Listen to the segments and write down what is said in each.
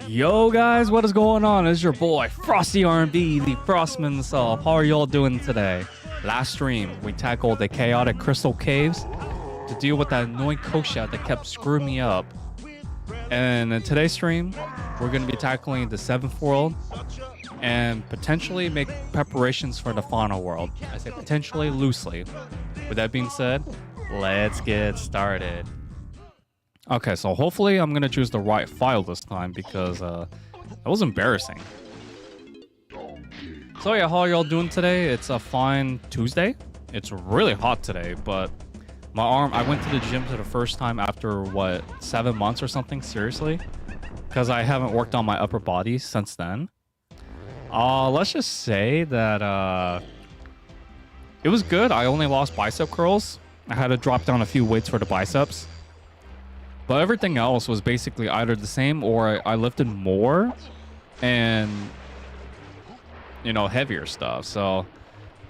Yo guys, what is going on? It's your boy Frosty R&B, the Frostman himself. How are y'all doing today? Last stream, we tackled the chaotic crystal caves to deal with that annoying Kosha that kept screwing me up. And in today's stream, we're going to be tackling the 7th world and potentially make preparations for the final world. I say potentially loosely. With that being said, let's get started. Okay, so hopefully I'm going to choose the right file this time because that was embarrassing. So yeah, how are y'all doing today? It's a fine Tuesday. It's really hot today, but my arm, I went to the gym for the first time after, what, 7 months or something, seriously? Because I haven't worked on my upper body since then. Let's just say that it was good. I only lost bicep curls. I had to drop down a few weights for the biceps. But everything else was basically either the same or I lifted more and, you know, heavier stuff. So,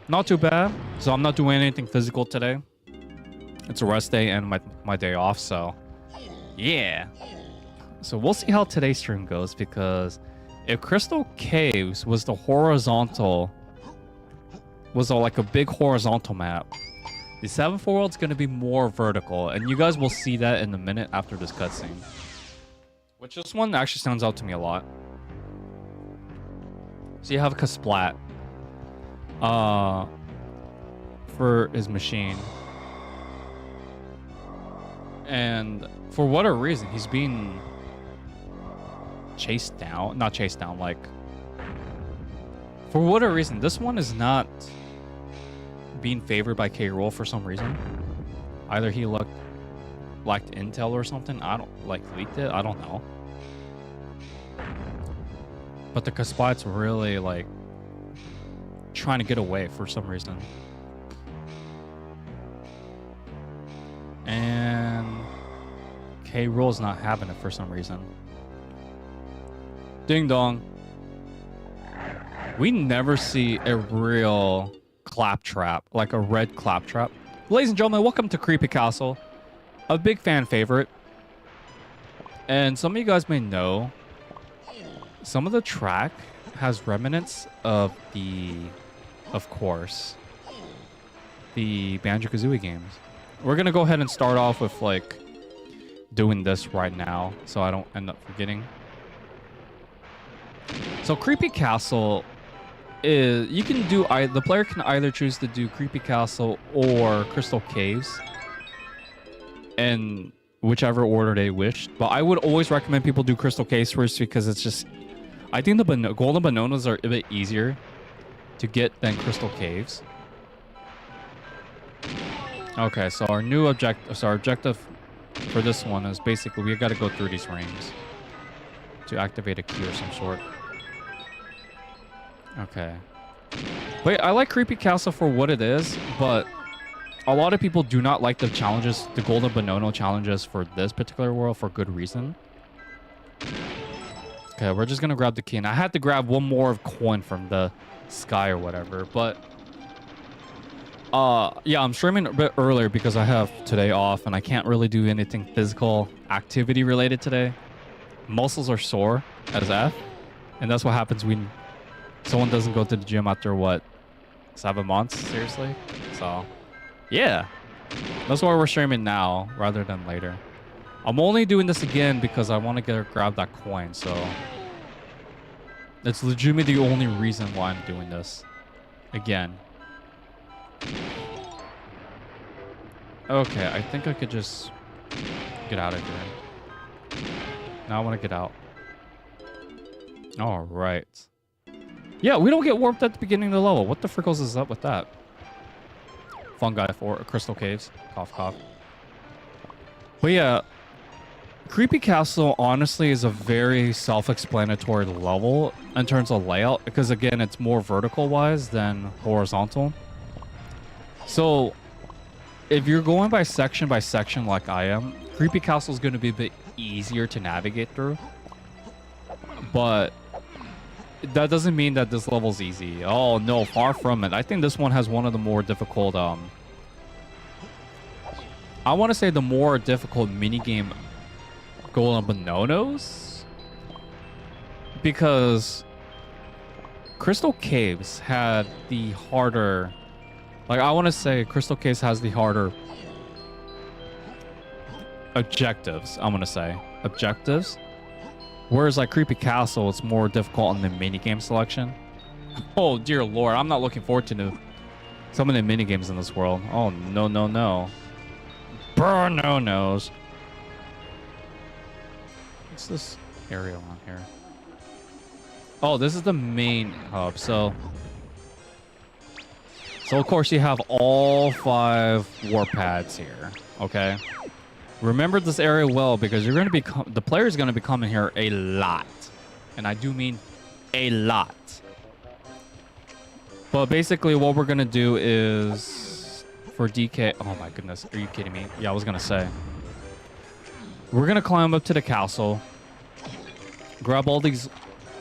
not too bad. So, I'm not doing anything physical today. It's a rest day and my day off, so yeah. So, we'll see how today's stream goes because if Crystal Caves was the horizontal, like a big horizontal map, the 7th world's going to be more vertical, and you guys will see that in a minute after this cutscene. Which this one actually stands out to me a lot. So you have Kasplat for his machine. And for whatever reason, he's being chased down. Not chased down, like... For whatever reason, this one is not being favored by K-Rool for some reason. Either he lacked intel or something. I don't leaked it. I don't know. But the Kasplat's really like trying to get away for some reason. And K-Rool's not having it for some reason. Ding dong. We never see a real claptrap, like a red claptrap. Ladies and gentlemen, welcome to Creepy Castle, a big fan favorite. And some of you guys may know, some of the track has remnants of of course, the Banjo-Kazooie games. We're gonna go ahead and start off with like doing this right now, so I don't end up forgetting. So Creepy Castle is, you can do, the player can either choose to do Creepy Castle or Crystal Caves in whichever order they wish, but I would always recommend people do Crystal Caves first because it's just, I think the golden bananas are a bit easier to get than Crystal Caves. Okay, so our new objective, so our objective for this one is basically we got to go through these rings to activate a key or some sort. Okay. Wait, I like Creepy Castle for what it is, but a lot of people do not like the challenges, the Golden Banana challenges for this particular world for good reason. Okay, we're just gonna grab the key, and I had to grab one more coin from the sky or whatever, but yeah, I'm streaming a bit earlier because I have today off and I can't really do anything physical activity related today. Muscles are sore as F, and that's what happens when someone doesn't go to the gym after, what, 7 months? Seriously? So, yeah. That's why we're streaming now rather than later. I'm only doing this again because I want to grab that coin, so... That's legitimately the only reason why I'm doing this. Again. Okay, I think I could just get out of here. Now I want to get out. Alright. Yeah, we don't get warped at the beginning of the level. What the frickles is up with that? Fungi for Crystal Caves. Cough, cough. But yeah, Creepy Castle honestly is a very self-explanatory level in terms of layout. Because again, it's more vertical-wise than horizontal. So, if you're going by section like I am, Creepy Castle is going to be a bit easier to navigate through. But that doesn't mean that this level's easy. Oh no, far from it. I think this one has one of the more difficult, I want to say the more difficult minigame Golden Bananos. because Crystal Caves had the harder, like I want to say Crystal Caves has the harder objectives. I'm gonna say objectives, whereas like Creepy Castle, it's more difficult on the minigame selection. Oh dear lord, I'm not looking forward to some of the minigames in this world. Oh no no no, BANONOS. What's this area on here? Oh, this is the main hub. So of course you have all 5 warp pads here. Okay. Remember this area well, because you're going to be the player is going to be coming here a lot, and I do mean a lot. But basically, what we're going to do is for DK. Oh my goodness, are you kidding me? Yeah, I was going to say we're going to climb up to the castle, grab all these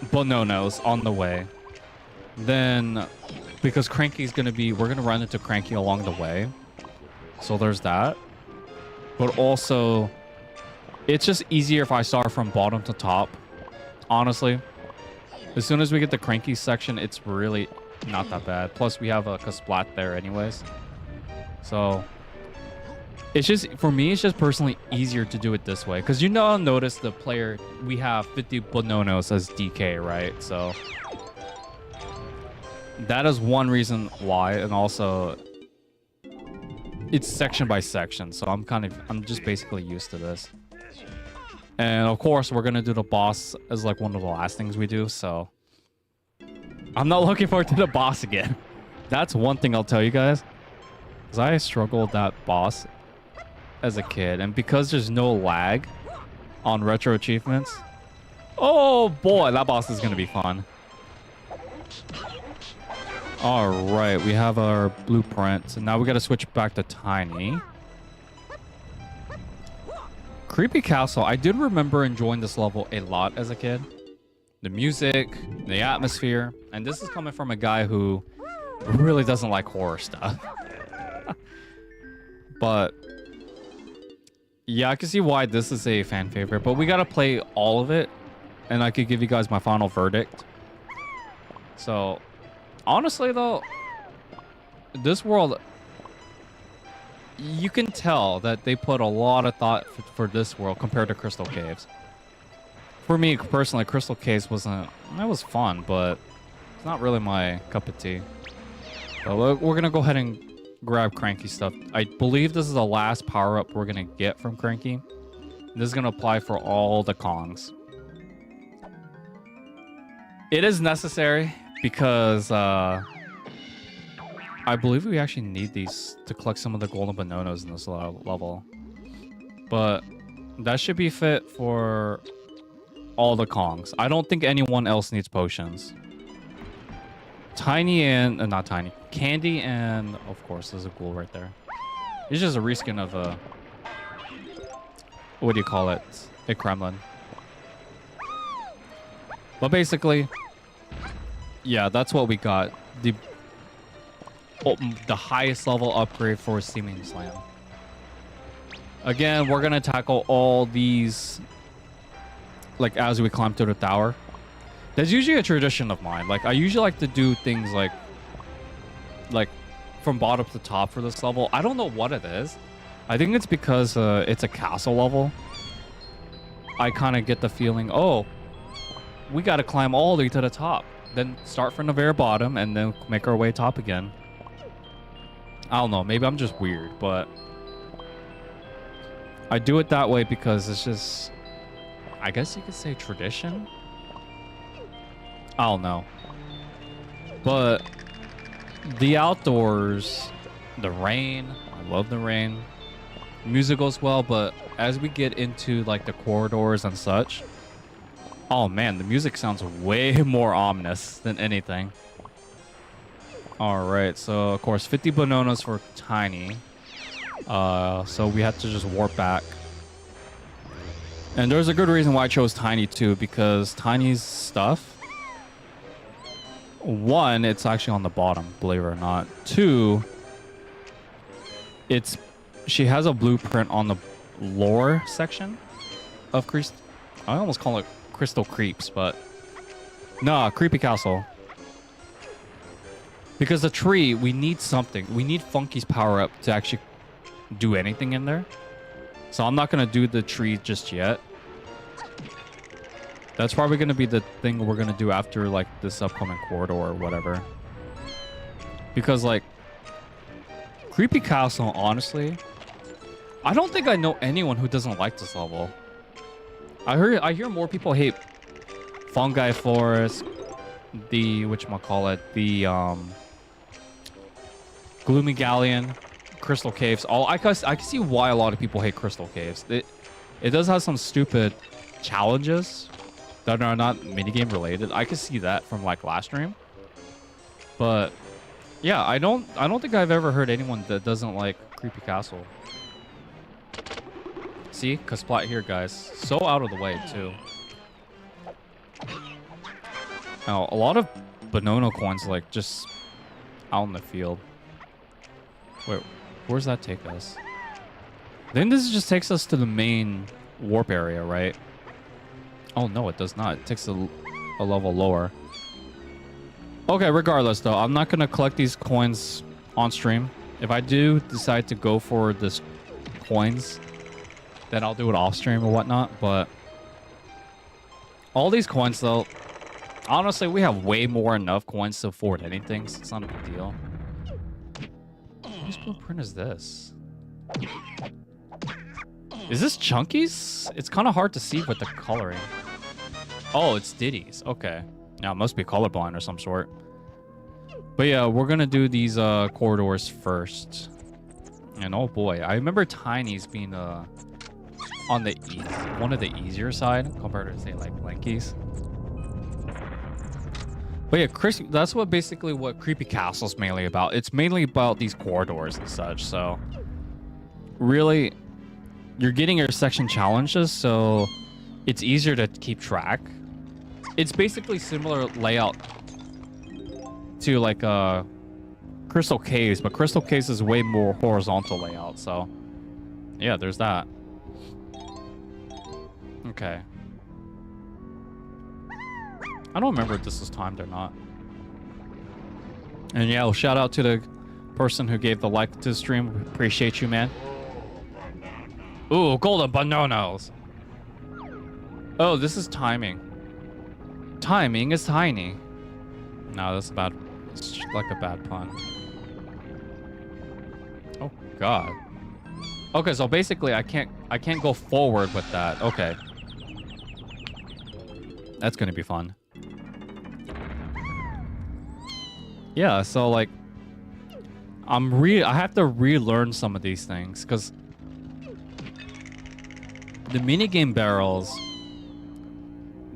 BANONOS on the way. Then, because Cranky's going to be, we're going to run into Cranky along the way. So there's that. But also, it's just easier if I start from bottom to top. Honestly, as soon as we get the Cranky section, it's really not that bad. Plus, we have a Kasplat there anyways. So, it's just, for me, it's just personally easier to do it this way. Because you know, notice the player, we have 50 BANONOS as DK, right? So, that is one reason why. And also, it's section by section, so I'm just basically used to this. And of course, we're gonna do the boss as like one of the last things we do, so I'm not looking forward to the boss again. That's one thing I'll tell you guys, because I struggled with that boss as a kid, and because there's no lag on retro achievements, oh boy, that boss is gonna be fun. All right, we have our blueprint, and now we got to switch back to Tiny. Creepy Castle, I did remember enjoying this level a lot as a kid. The music, the atmosphere, and this is coming from a guy who really doesn't like horror stuff. But yeah, I can see why this is a fan favorite, but we got to play all of it, and I could give you guys my final verdict. So honestly, though, this world, you can tell that they put a lot of thought for this world compared to Crystal Caves. For me, personally, Crystal Caves wasn't... That was fun, but it's not really my cup of tea. So we're going to go ahead and grab Cranky stuff. I believe this is the last power-up we're going to get from Cranky. This is going to apply for all the Kongs. It is necessary, because I believe we actually need these to collect some of the golden BANONOS in this level. But that should be fit for all the Kongs. I don't think anyone else needs potions. Tiny and... not Tiny. Candy and... Of course, there's a ghoul right there. It's just a reskin of a... What do you call it? A Kremlin. But basically... Yeah, that's what we got. The highest level upgrade for Steaming Slam. Again, we're gonna tackle all these like as we climb to the tower. That's usually a tradition of mine. Like I usually like to do things like from bottom to top for this level. I don't know what it is. I think it's because it's a castle level. I kind of get the feeling, oh, we got to climb all the way to the top. Then start from the very bottom and then make our way top again. I don't know. Maybe I'm just weird, but I do it that way because it's just, I guess you could say tradition. I don't know. But the outdoors, the rain, I love the rain. Music goes well, but as we get into like the corridors and such, oh man, the music sounds way more ominous than anything. All right, so of course 50 BANONOS for Tiny. So we had to just warp back. And there's a good reason why I chose Tiny too, because Tiny's stuff, one, it's actually on the bottom, believe it or not. Two, she has a blueprint on the lore section of I almost call it Crystal Creeps, but Nah, creepy castle. Because the tree, we need something. We need Funky's power up to actually do anything in there. So I'm not going to do the tree just yet. That's probably going to be the thing we're going to do after like this upcoming corridor or whatever. Because like creepy castle, honestly, I don't think I know anyone who doesn't like this level. I hear more people hate Fungi Forest, the whatchamacallit, the Gloomy Galleon, Crystal Caves. I can see why a lot of people hate Crystal Caves. It does have some stupid challenges that are not minigame related. I could see that from like last stream. But yeah, I don't think I've ever heard anyone that doesn't like Creepy Castle. See? Cusplat here, guys. So out of the way, too. Now, a lot of Bonono coins, like, just out in the field. Wait, where's that take us? I think this just takes us to the main warp area, right? Oh, no, it does not. It takes a level lower. Okay, regardless, though, I'm not going to collect these coins on stream. If I do decide to go for this coins, then I'll do it off stream or whatnot. But all these coins, though, honestly, we have way more enough coins to afford anything, so it's not a big deal. Whose blueprint is this? Is this Chunky's? It's kind of hard to see with the coloring. Oh, it's Diddy's. Okay. Now, it must be colorblind or some sort. But yeah, we're going to do these corridors first. And oh boy, I remember Tiny's being on the one of the easier side compared to, say, like Lanky's. But yeah, that's basically what Creepy Castle's mainly about. It's mainly about these corridors and such. So really, you're getting your section challenges, so it's easier to keep track. It's basically similar layout to like Crystal Caves, but Crystal Caves is way more horizontal layout. So yeah, there's that. Okay. I don't remember if this is timed or not. And yeah, well, shout out to the person who gave the like to the stream. Appreciate you, man. Ooh, golden bananas. Oh, this is timing. Timing is tiny. No, that's bad. It's like a bad pun. Oh God. Okay, so basically I can't go forward with that. Okay. That's gonna be fun. Yeah, so like I have to relearn some of these things because the minigame barrels,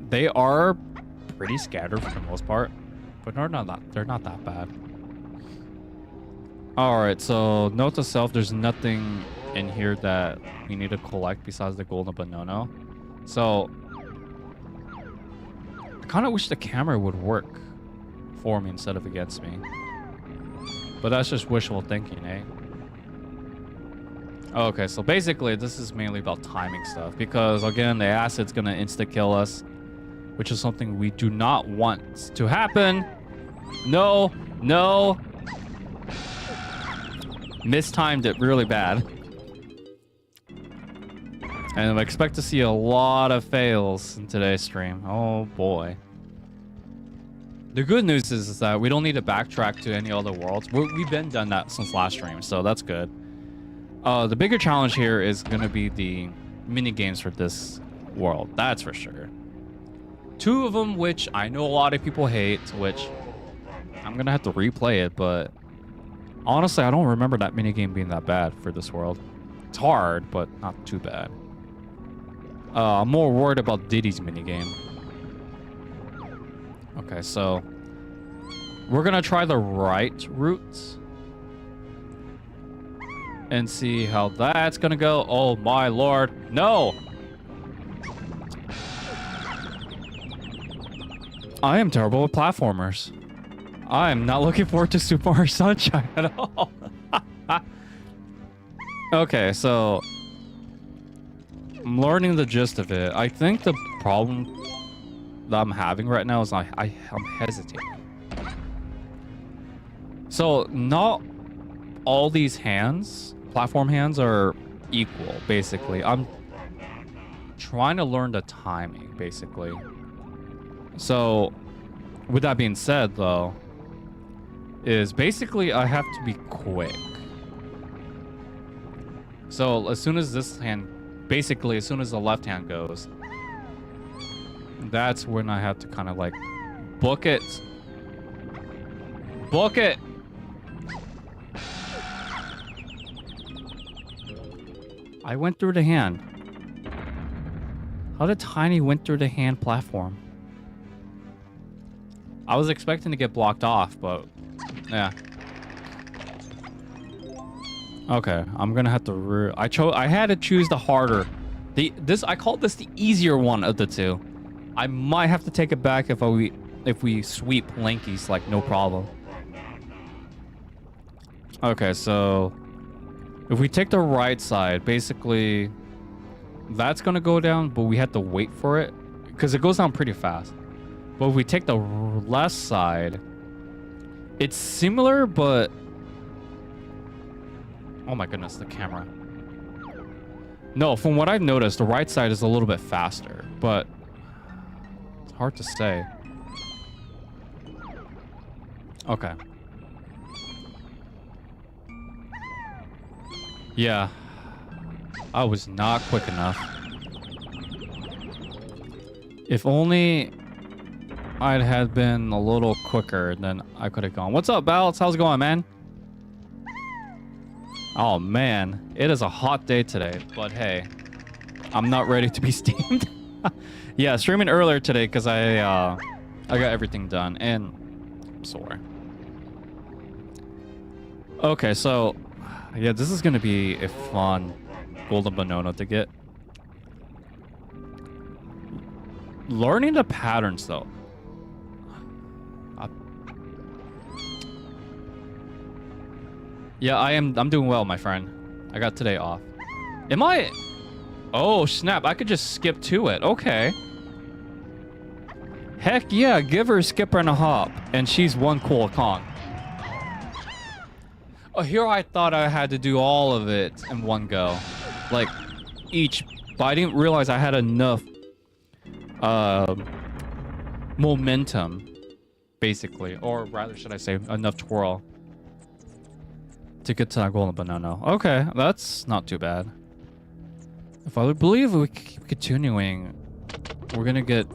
they are pretty scattered for the most part, but they're not that bad. Alright, so note to self, there's nothing in here that we need to collect besides the golden banana. So I kind of wish the camera would work for me instead of against me. But that's just wishful thinking, eh? Okay, so basically this is mainly about timing stuff because again, the acid's gonna insta-kill us, which is something we do not want to happen. No, no. Mistimed it really bad. And I expect to see a lot of fails in today's stream. Oh boy. The good news is that we don't need to backtrack to any other worlds. We've been done that since last stream, so that's good. The bigger challenge here is going to be the mini games for this world. That's for sure. Two of them, which I know a lot of people hate, which I'm going to have to replay it, but honestly, I don't remember that mini game being that bad for this world. It's hard, but not too bad. I'm more worried about Diddy's minigame. Okay, so we're gonna try the right route and see how that's gonna go. Oh my lord, no! I am terrible with platformers. I am not looking forward to Super Mario Sunshine at all. Okay, so I'm learning the gist of it. I think the that I'm having right now is I'm hesitating. So not all these hands, platform hands, are equal. Basically, I'm trying to learn the timing. Basically, so with that being said, though, is basically I have to be quick. So as soon as this hand, basically as soon as the left hand goes, that's when I have to kind of like book it. Book it. I went through the hand. How did Tiny went through the hand platform? I was expecting to get blocked off, but yeah. Okay, I'm gonna have to. I had to choose the harder. I call this the easier one of the two. I might have to take it back if we sweep Lanky's like no problem. Okay, so if we take the right side, basically that's gonna go down, but we have to wait for it because it goes down pretty fast. But if we take the left side, it's similar, but oh my goodness, the camera. No, from what I've noticed, the right side is a little bit faster, but it's hard to say. Okay. Yeah. I was not quick enough. If only I'd had been a little quicker, then I could have gone. What's up, Balance? How's it going, man? Oh, man. It is a hot day today, but hey, I'm not ready to be steamed. Yeah, streaming earlier today because I got everything done, and I'm sore. Okay, so yeah, this is gonna be a fun golden banana to get. Learning the patterns though. Yeah, I'm doing well, my friend. I got today off. Am I? Oh, snap. I could just skip to it. Okay. Heck yeah, give her a skipper and a hop. And she's one cool Kong. Oh, here I thought I had to do all of it in one go. Like, each. But I didn't realize I had enough momentum, basically. Or rather, should I say, enough twirl to get to that golden banana. Okay, that's not too bad. If I believe we keep continuing, we're gonna get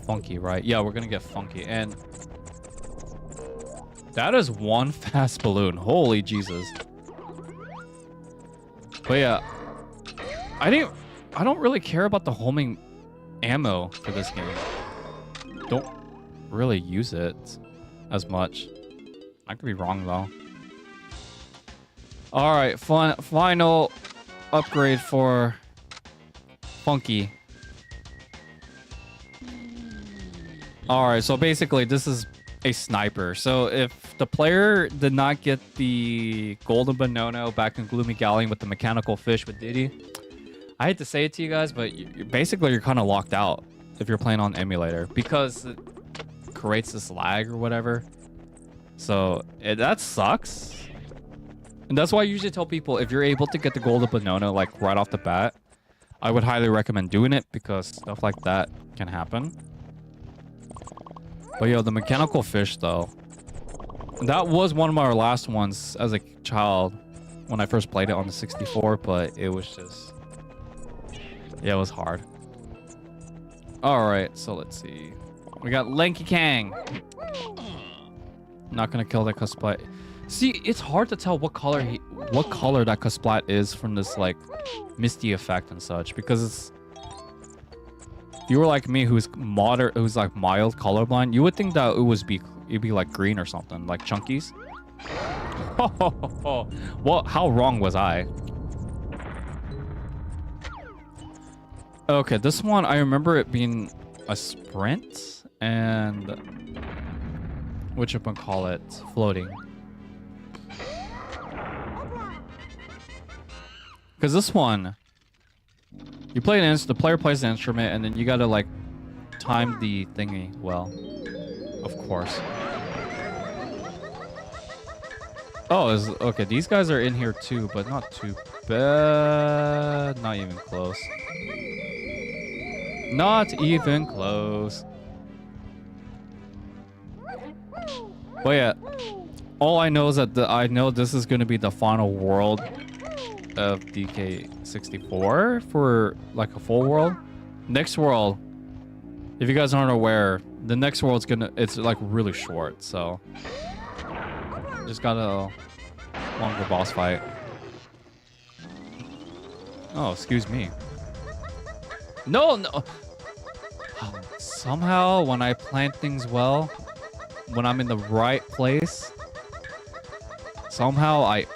funky, right? Yeah, we're gonna get funky. And that is one fast balloon. Holy Jesus. But yeah, I don't really care about the homing ammo for this game. Don't really use it as much. I could be wrong though. All right, final upgrade for Funky. All right, so basically this is a sniper. So if the player did not get the golden banana back in Gloomy Galleon with the mechanical fish with Diddy, I hate to say it to you guys, but you're kind of locked out if you're playing on emulator because it creates this lag or whatever. So that sucks. And that's why I usually tell people if you're able to get the golden banana like right off the bat, I would highly recommend doing it because stuff like that can happen. But yo, the mechanical fish though, that was one of my last ones as a child when I first played it on the 64, but it was just, yeah, it was hard. All right, so let's see. We got Lanky Kang. Not gonna kill that Cusplat. See, it's hard to tell what color that Cusplat is from this like misty effect and such because it's. If you were like me, who's like mild colorblind, you would think that it'd be like green or something, like chunkies. Well, how wrong was I? Okay, this one I remember it being a sprint and which one call it floating. Because this one, you play the player plays the instrument, and then you gotta like time the thingy well. Of course. Oh, okay. These guys are in here too, but not too bad. Not even close. Not even close. But yeah, all I know is that I know this is going to be the final world of DK64 for like a full world. Next world, if you guys aren't aware, the next world's it's like really short, so just got a longer boss fight. Oh, excuse me. No. Somehow, when I plan things well, when I'm in the right place, somehow I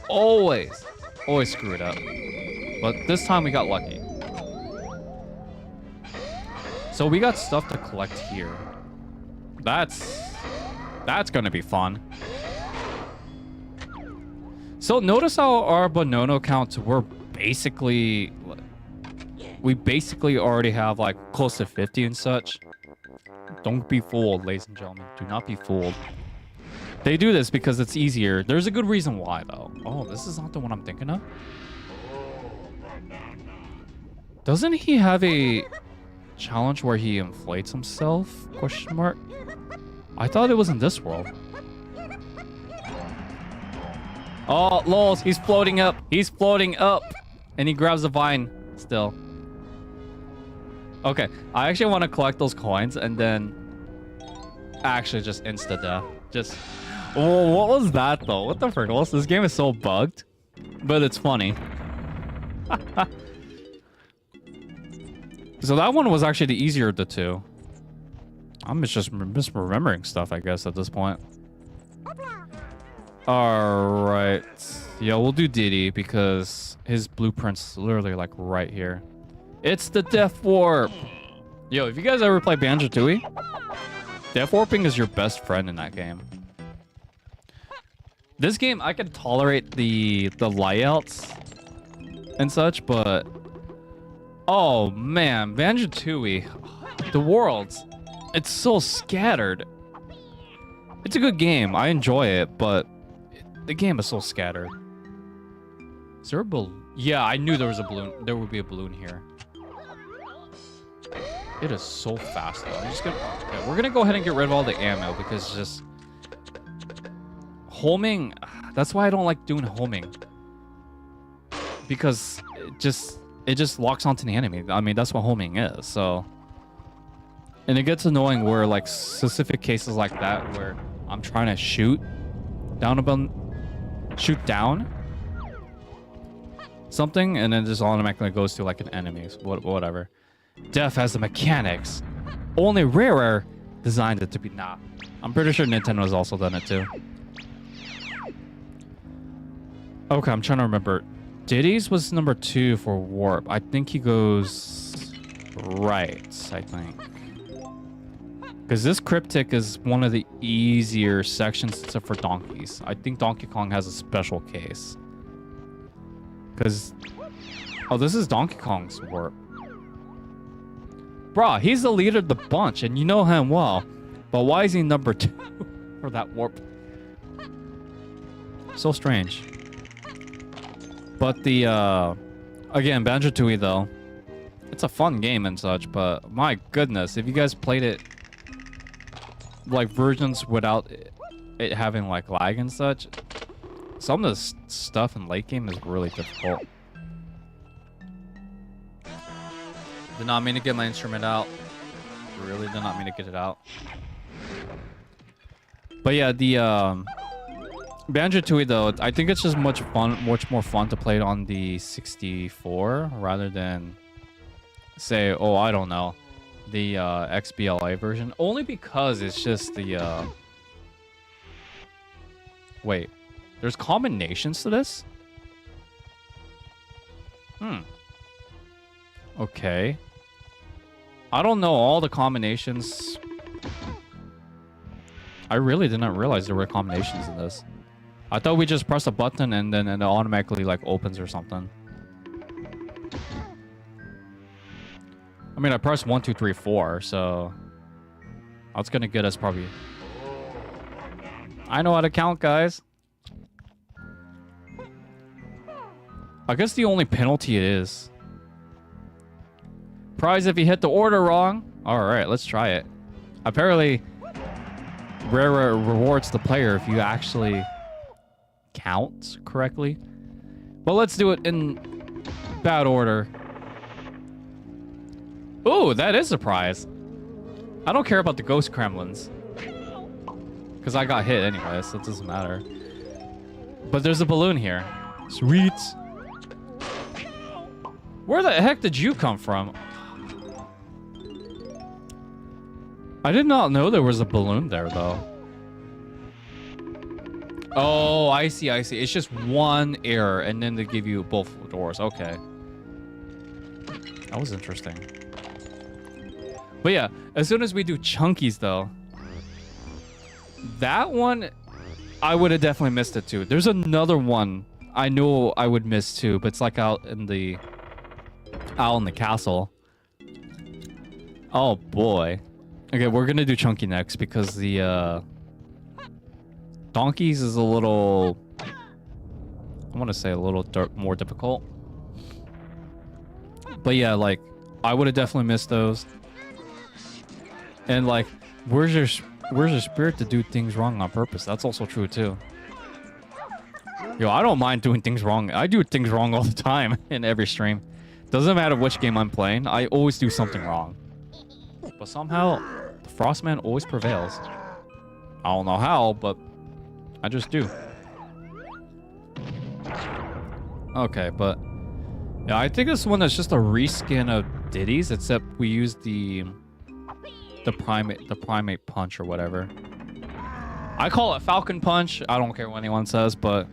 always screw it up. But this time we got lucky. So we got stuff to collect here. That's gonna be fun. So notice how our Bonono counts were basically... We basically already have like close to 50 and such. Don't be fooled, ladies and gentlemen. Do not be fooled. They do this because it's easier. There's a good reason why, though. Oh, this is not the one I'm thinking of. Doesn't he have a challenge where he inflates himself? Question mark. I thought it was in this world. Oh, lols. He's floating up. He's floating up. And he grabs a vine still. Okay, I actually want to collect those coins and then actually just insta-death. Just... Oh, what was that, though? What the frick? This game is so bugged. But it's funny. So that one was actually the easier of the two. I'm just misremembering stuff, I guess, at this point. Alright. Yeah, we'll do Diddy because his blueprint's literally, like, right here. It's the Death Warp! Yo, if you guys ever play Banjo-Tooie, Death Warping is your best friend in that game. This game, I can tolerate the layouts and such, but... Oh, man. Banjo-Tooie. The worlds. It's so scattered. It's a good game. I enjoy it, but... The game is so scattered. Is there a balloon? Yeah, I knew there was a balloon. There would be a balloon here. It is so fast, though. I'm just gonna... Okay, we're gonna go ahead and get rid of all the ammo, because just... Homing... That's why I don't like doing homing. Because it just locks onto the enemy. I mean, that's what homing is, so... And it gets annoying where, like, specific cases like that, where I'm trying to shoot down something, and then just automatically goes to, like, an enemy. Whatever. Def has the mechanics. Only Rarer designed it to be... Nah. I'm pretty sure Nintendo's also done it, too. Okay, I'm trying to remember. Diddy's was number 2 for Warp. I think he goes... right, I think. Because this cryptic is one of the easier sections except for donkeys. I think Donkey Kong has a special case. Because... Oh, this is Donkey Kong's Warp. Bruh, he's the leader of the bunch, and you know him well. But why is he number 2 for that Warp? So strange. But the, again, Banjo-Tooie, though. It's a fun game and such, but my goodness, if you guys played it, like, versions without it having, like, lag and such, some of the stuff in late game is really difficult. Did not mean to get my instrument out. Really did not mean to get it out. But yeah, the Banjo-Tooie, though, I think it's just much more fun to play it on the 64 rather than, say, oh, I don't know, the XBLA version. Only because it's just the wait, there's combinations to this? Okay. I don't know all the combinations. I really did not realize there were combinations in this. I thought we just press a button and then it automatically, like, opens or something. I mean, I pressed 1, 2, 3, 4, so that's gonna get us probably. I know how to count, guys. I guess the only penalty it is prize if you hit the order wrong. All right, let's try it. Apparently, Rare rewards the player if you actually count correctly. But let's do it in bad order. Ooh, that is a prize. I don't care about the ghost Kremlins. Because I got hit anyway, so it doesn't matter. But there's a balloon here. Sweet. Where the heck did you come from? I did not know there was a balloon there, though. Oh, I see, I see. It's just one error, and then they give you both doors. Okay. That was interesting. But yeah, as soon as we do chunkies, though, that one, I would have definitely missed it, too. There's another one I knew I would miss, too, but it's like out in the castle. Oh, boy. Okay, we're gonna do chunky next because the donkeys is a little, I want to say a little more difficult. But yeah, like I would have definitely missed those. And like, where's your spirit to do things wrong on purpose? That's also true too. Yo, I don't mind doing things wrong. I do things wrong all the time in every stream. Doesn't matter which game I'm playing. I always do something wrong. But somehow, the Frostman always prevails. I don't know how, but I just do. Okay, but yeah, I think this one is just a reskin of Diddy's, except we use the primate punch or whatever. I call it Falcon Punch. I don't care what anyone says, but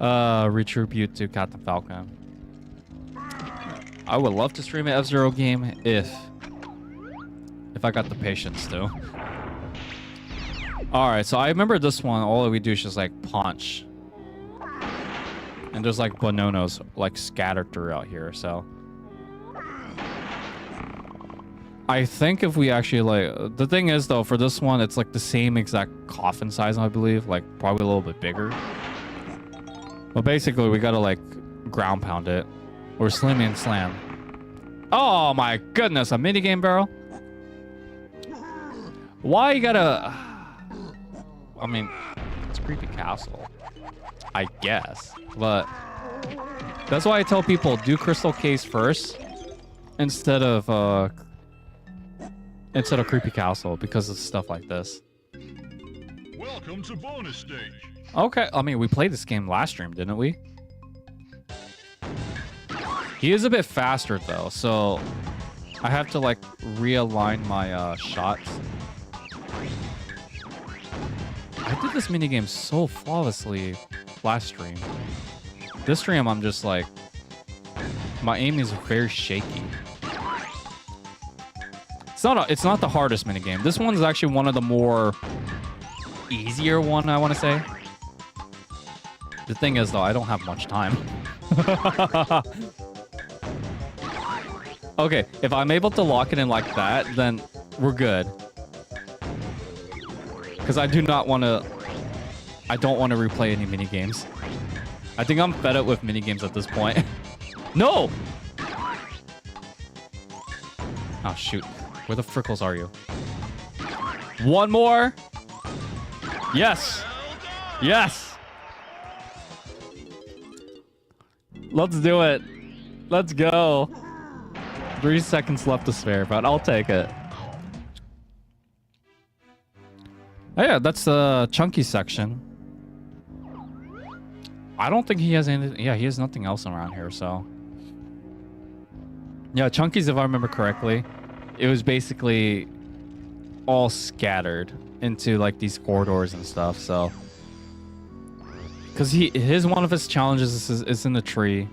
retribute to Captain Falcon. I would love to stream an F-Zero game if I got the patience to. Alright, so I remember this one, all we do is just like punch. And there's like BANONOS like scattered throughout here, so. I think if we actually like, the thing is though, for this one, it's like the same exact coffin size, I believe, like probably a little bit bigger. But basically we gotta like ground pound it. Or slam and slam. Oh my goodness, a minigame barrel? Why you gotta... I mean, it's a creepy castle, I guess. But that's why I tell people, do Crystal Case first instead of Creepy Castle, because of stuff like this. Welcome to bonus stage. Okay, I mean, we played this game last stream, didn't we? He is a bit faster though, so I have to like realign my shots. I did this minigame so flawlessly last stream. This stream, I'm just like, my aim is very shaky. It's not the hardest minigame. This one's actually one of the more easier one, I want to say. The thing is though, I don't have much time. Okay, if I'm able to lock it in like that, then we're good. Because I don't want to replay any minigames. I think I'm fed up with minigames at this point. No! Oh, shoot. Where the frickles are you? One more! Yes! Yes! Let's do it. Let's go. 3 seconds left to spare, but I'll take it. Oh yeah, that's the chunky section. I don't think he has anything. Yeah, he has nothing else around here, so. Yeah, chunkies, if I remember correctly, it was basically all scattered into like these corridors and stuff, so. Because one of his challenges is in the tree.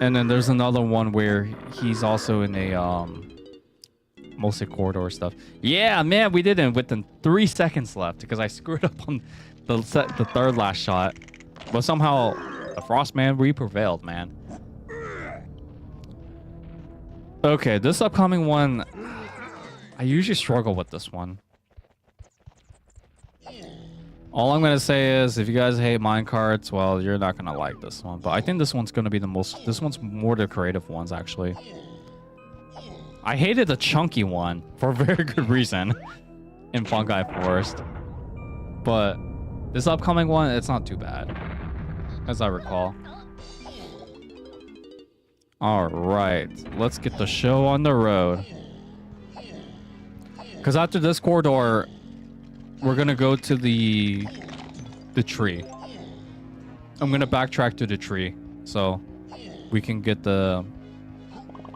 And then there's another one where he's also in a mostly corridor stuff. Yeah, man, we did it within 3 seconds left because I screwed up on the third last shot. But somehow the Frostman prevailed, man. Okay, this upcoming one, I usually struggle with this one. All I'm gonna say is, if you guys hate minecarts, well, you're not gonna like this one. But I think this one's gonna be the most. This one's more the creative ones, actually. I hated the chunky one for a very good reason in Fungi Forest. But this upcoming one, it's not too bad, as I recall. All right, let's get the show on the road. Because after this corridor, we're gonna go to the tree. I'm gonna backtrack to the tree so we can get the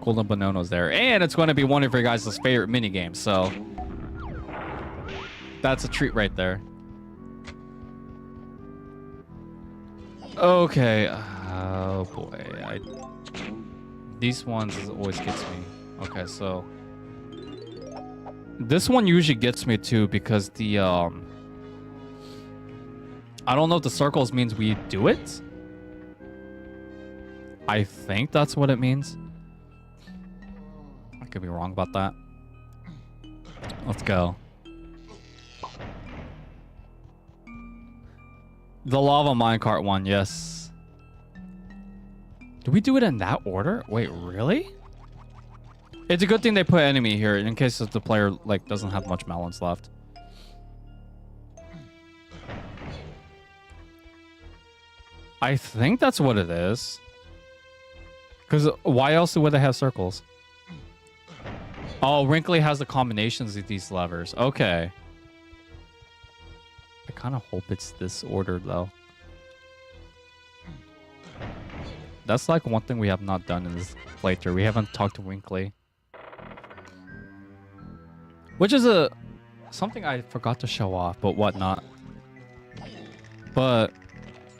golden bananas there, and it's going to be one of your guys' favorite mini games. So that's a treat right there. Okay. Oh boy. These ones always gets me. Okay, so this one usually gets me too because the I don't know if the circles means we do it. I think that's what it means. I could be wrong about that. Let's go. The lava minecart one, yes. Do we do it in that order? Wait, really? It's a good thing they put enemy here in case the player like doesn't have much melons left. I think that's what it is. Because why else would they have circles? Oh, Wrinkly has the combinations of these levers. Okay. I kind of hope it's this order, though. That's like one thing we have not done in this playthrough. We haven't talked to Wrinkly. Which is something I forgot to show off, but whatnot. But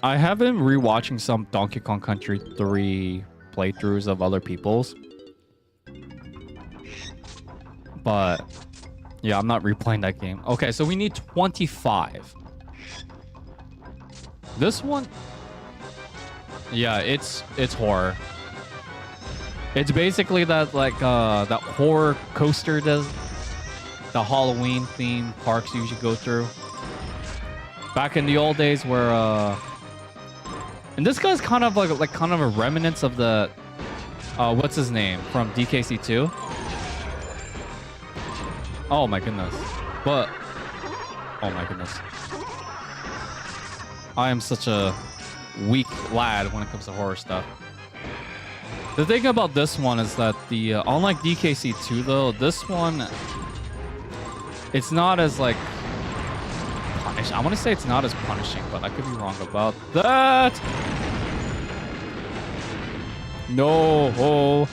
I have been rewatching some Donkey Kong Country 3 playthroughs of other people's. But yeah, I'm not replaying that game. Okay, so we need 25. This one, yeah, it's horror. It's basically that like that horror coaster does. The Halloween themed parks you usually go through. Back in the old days where and this guy's kind of like kind of a remnants of the what's his name from DKC2. Oh my goodness. But oh my goodness. I am such a weak lad when it comes to horror stuff. The thing about this one is that the unlike DKC2 though, this one it's not as like punish. I want to say it's not as punishing, but I could be wrong about that. No.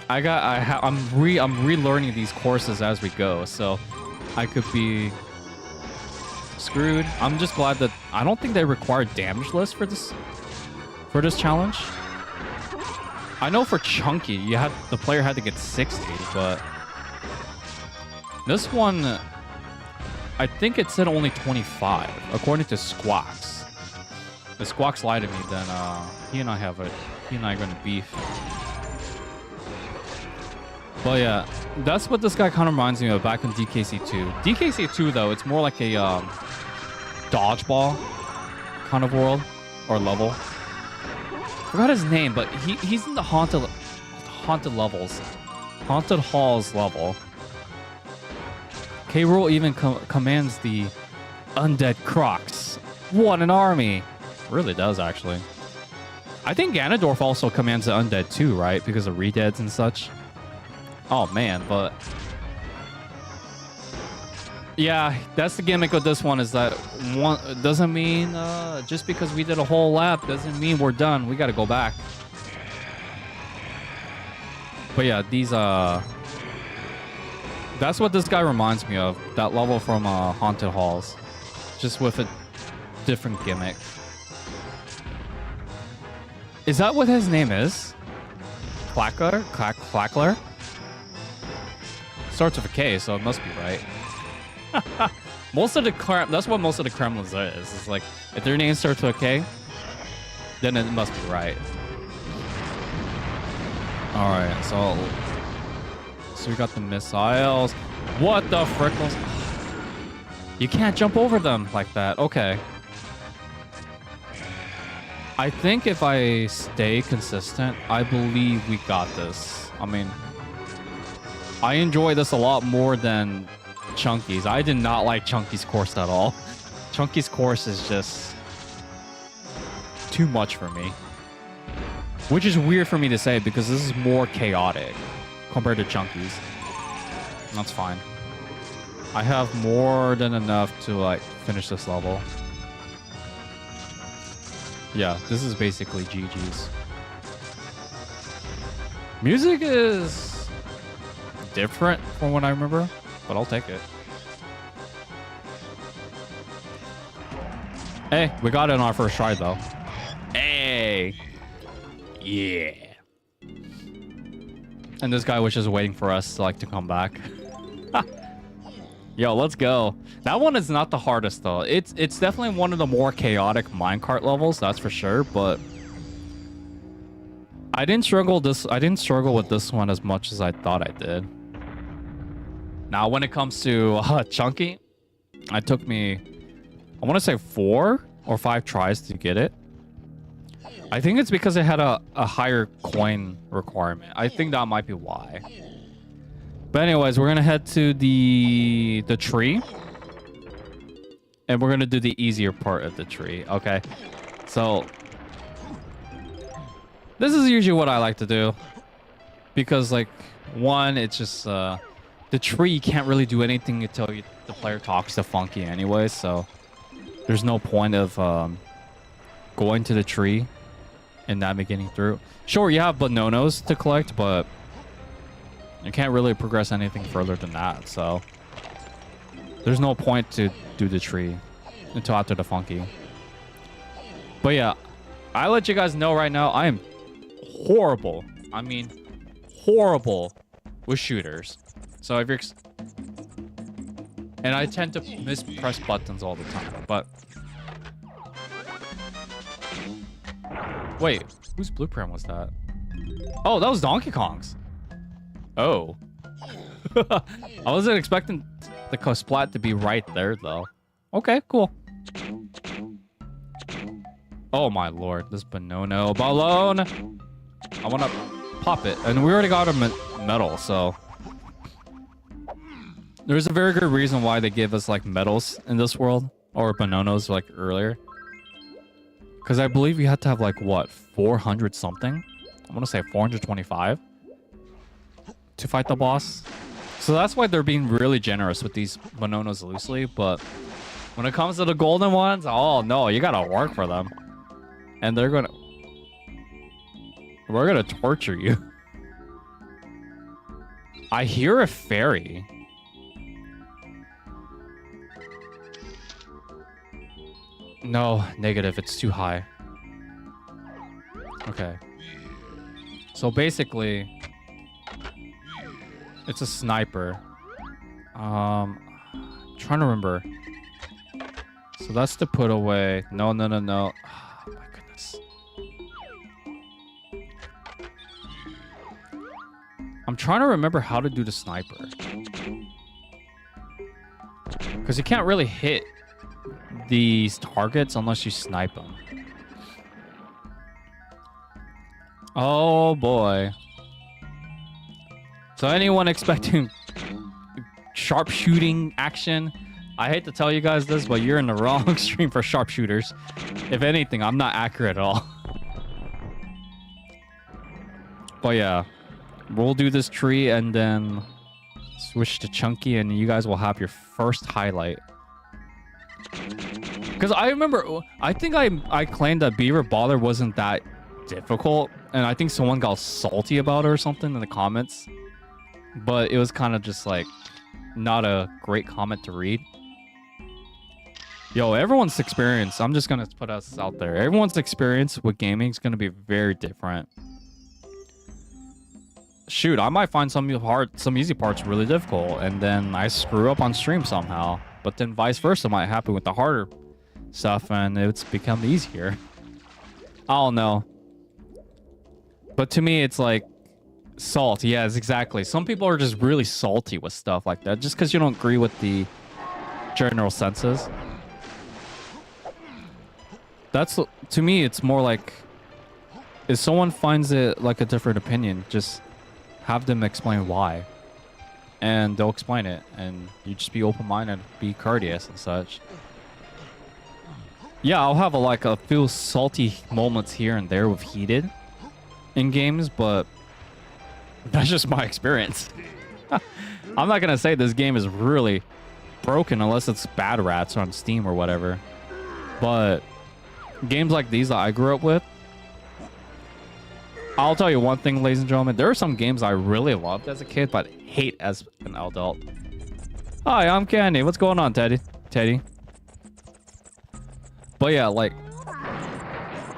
I'm relearning these courses as we go, so I could be screwed. I'm just glad that I don't think they require damage list for this challenge. I know for Chunky, the player had to get 60, but this one, I think it said only 25, according to Squawks. If Squawks lied to me, then he and I are gonna beef. But yeah, that's what this guy kind of reminds me of back in DKC2. DKC2 though, it's more like a dodgeball kind of world or level. Forgot his name, but he's in the haunted levels, haunted halls level. K. Rool even commands the undead crocs. What an army! Really does, actually. I think Ganondorf also commands the undead too, right? Because of redeads and such. Oh man, but yeah, that's the gimmick of this one, is that one doesn't mean just because we did a whole lap doesn't mean we're done. We got to go back. But yeah, these that's what this guy reminds me of. That level from Haunted Halls, just with a different gimmick. Is that what his name is? Clackler? Clackler? Starts with a K, so it must be right. That's what most of the Kremlins is. It's like, if their name starts with a K, then it must be right. Alright, so we got the missiles. What the frickles? You can't jump over them like that. Okay. I think if I stay consistent, I believe we got this. I mean, I enjoy this a lot more than Chunky's. I did not like Chunky's course at all. Chunky's course is just too much for me. Which is weird for me to say because this is more chaotic compared to Chunky's. That's fine. I have more than enough to like finish this level. Yeah, this is basically GG's. Music is different from what I remember, but I'll take it. Hey, we got it on our first try though. Hey! Yeah. And this guy was just waiting for us to come back. Yo, let's go. That one is not the hardest though. It's definitely one of the more chaotic minecart levels, that's for sure, but I didn't struggle with this one as much as I thought I did. Now, when it comes to Chunky, it took me, I want to say 4 or 5 tries to get it. I think it's because it had a higher coin requirement. I think that might be why. But anyways, we're gonna head to the tree, and we're gonna do the easier part of the tree. Okay, so this is usually what I like to do because, like, one, it's just the tree. You can't really do anything until the player talks to Funky, anyway. So there's no point of going to the tree and navigating through. Sure, you have BANONOS to collect, but you can't really progress anything further than that, so there's no point to do the tree until after the Funky. But yeah, I let you guys know right now, I am horrible. I mean, horrible with shooters. So if you're... And I tend to mispress buttons all the time, but... Wait, whose blueprint was that? Oh, that was Donkey Kong's. Oh. I wasn't expecting the splat to be right there, though. Okay, cool. Oh, my lord. This Banono balloon. I want to pop it. And we already got a medal, so... There's a very good reason why they give us, like, medals in this world. Or Banonos, like, earlier. Because I believe you had to have, like, what? 400 something? I want to say 425. To fight the boss. So that's why they're being really generous with these Banonos loosely, but when it comes to the golden ones, oh no, you gotta work for them. And we're gonna torture you. I hear a fairy. No, negative, it's too high. Okay. So basically, it's a sniper. Trying to remember. So that's to put away. No. Oh, my goodness. I'm trying to remember how to do the sniper. Because you can't really hit these targets unless you snipe them. Oh boy. So anyone expecting sharpshooting action, I hate to tell you guys this, but you're in the wrong stream for sharpshooters. If anything, I'm not accurate at all. But yeah, we'll do this tree and then switch to Chunky, and you guys will have your first highlight. Because I remember, I think I claimed that Beaver Baller wasn't that difficult, and I think someone got salty about it or something in the comments. But it was kind of just like not a great comment to read. Yo, everyone's experience, I'm just gonna put us out there. Everyone's experience with gaming is gonna be very different. Shoot, I might find some easy parts really difficult, and then I screw up on stream somehow. But then vice versa might happen with the harder stuff, and it's become easier. I don't know. But to me, it's like Salt, yes, exactly. Some people are just really salty with stuff like that, just because you don't agree with the general senses. That's, to me, it's more like, if someone finds it like a different opinion, just have them explain why. And they'll explain it, and you just be open-minded, be courteous and such. Yeah, I'll have a few salty moments here and there with heated in games, but that's just my experience. I'm not gonna say this game is really broken unless it's Bad Rats on Steam or whatever. But games like these that I grew up with, I'll tell you one thing, ladies and gentlemen. There are some games I really loved as a kid, but hate as an adult. Hi, I'm Candy. What's going on, Teddy? But yeah, like,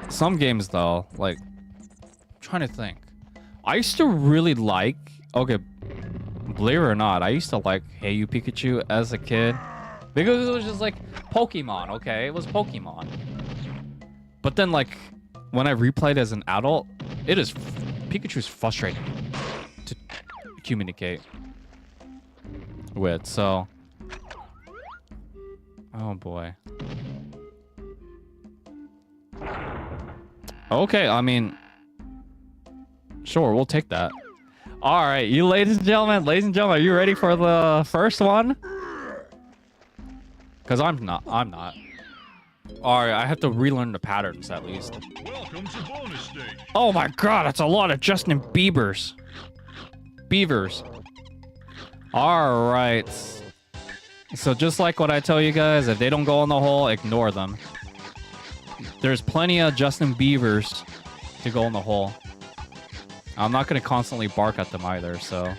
some games though, like, I'm trying to think. I used to really like, okay, believe it or not, I used to like Hey You Pikachu as a kid. Because it was just like Pokemon, okay? It was Pokemon. But then, like, when I replayed as an adult, Pikachu's frustrating to communicate with, so. Oh boy. Okay, I mean, sure, we'll take that. All right, you ladies and gentlemen, are you ready for the first one? Because I'm not. All right, I have to relearn the patterns at least. Welcome to bonus stage. Oh my god, that's a lot of Justin Beavers. All right. So just like what I tell you guys, if they don't go in the hole, ignore them. There's plenty of Justin Beavers to go in the hole. I'm not going to constantly bark at them either, so.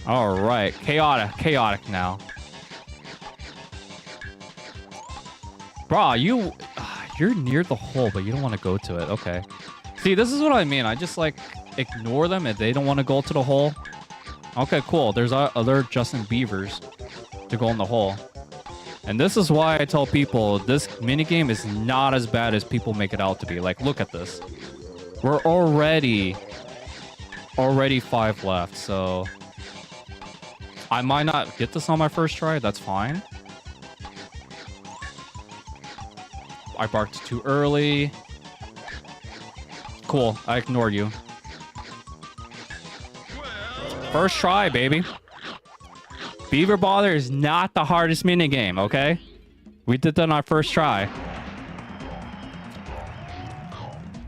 All right, chaotic now. Bro, you're near the hole, but you don't want to go to it. Okay. See, this is what I mean. I just, like, ignore them if they don't want to go to the hole. Okay, cool. There's other Justin Beavers to go in the hole. And this is why I tell people this minigame is not as bad as people make it out to be. Like, look at this. We're already 5 left, so I might not get this on my first try. That's fine. I barked too early. Cool. I ignored you. First try, baby. Beaver Bother is not the hardest minigame, okay? We did that on our first try.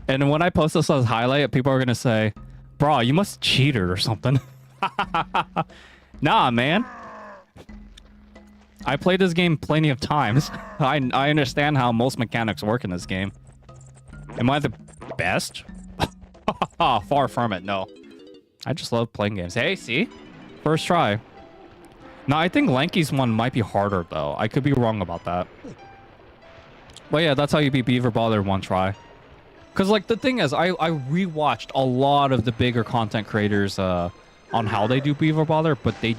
And when I post this as a highlight, people are going to say, bro, you must have cheated or something. Nah, man. I played this game plenty of times. I understand how most mechanics work in this game. Am I the best? Far from it, no. I just love playing games. Hey, see? First try. Now, I think Lanky's one might be harder, though. I could be wrong about that. But yeah, that's how you beat Beaver Bother one try. Because, like, the thing is, I rewatched a lot of the bigger content creators on how they do Beaver Bother, but they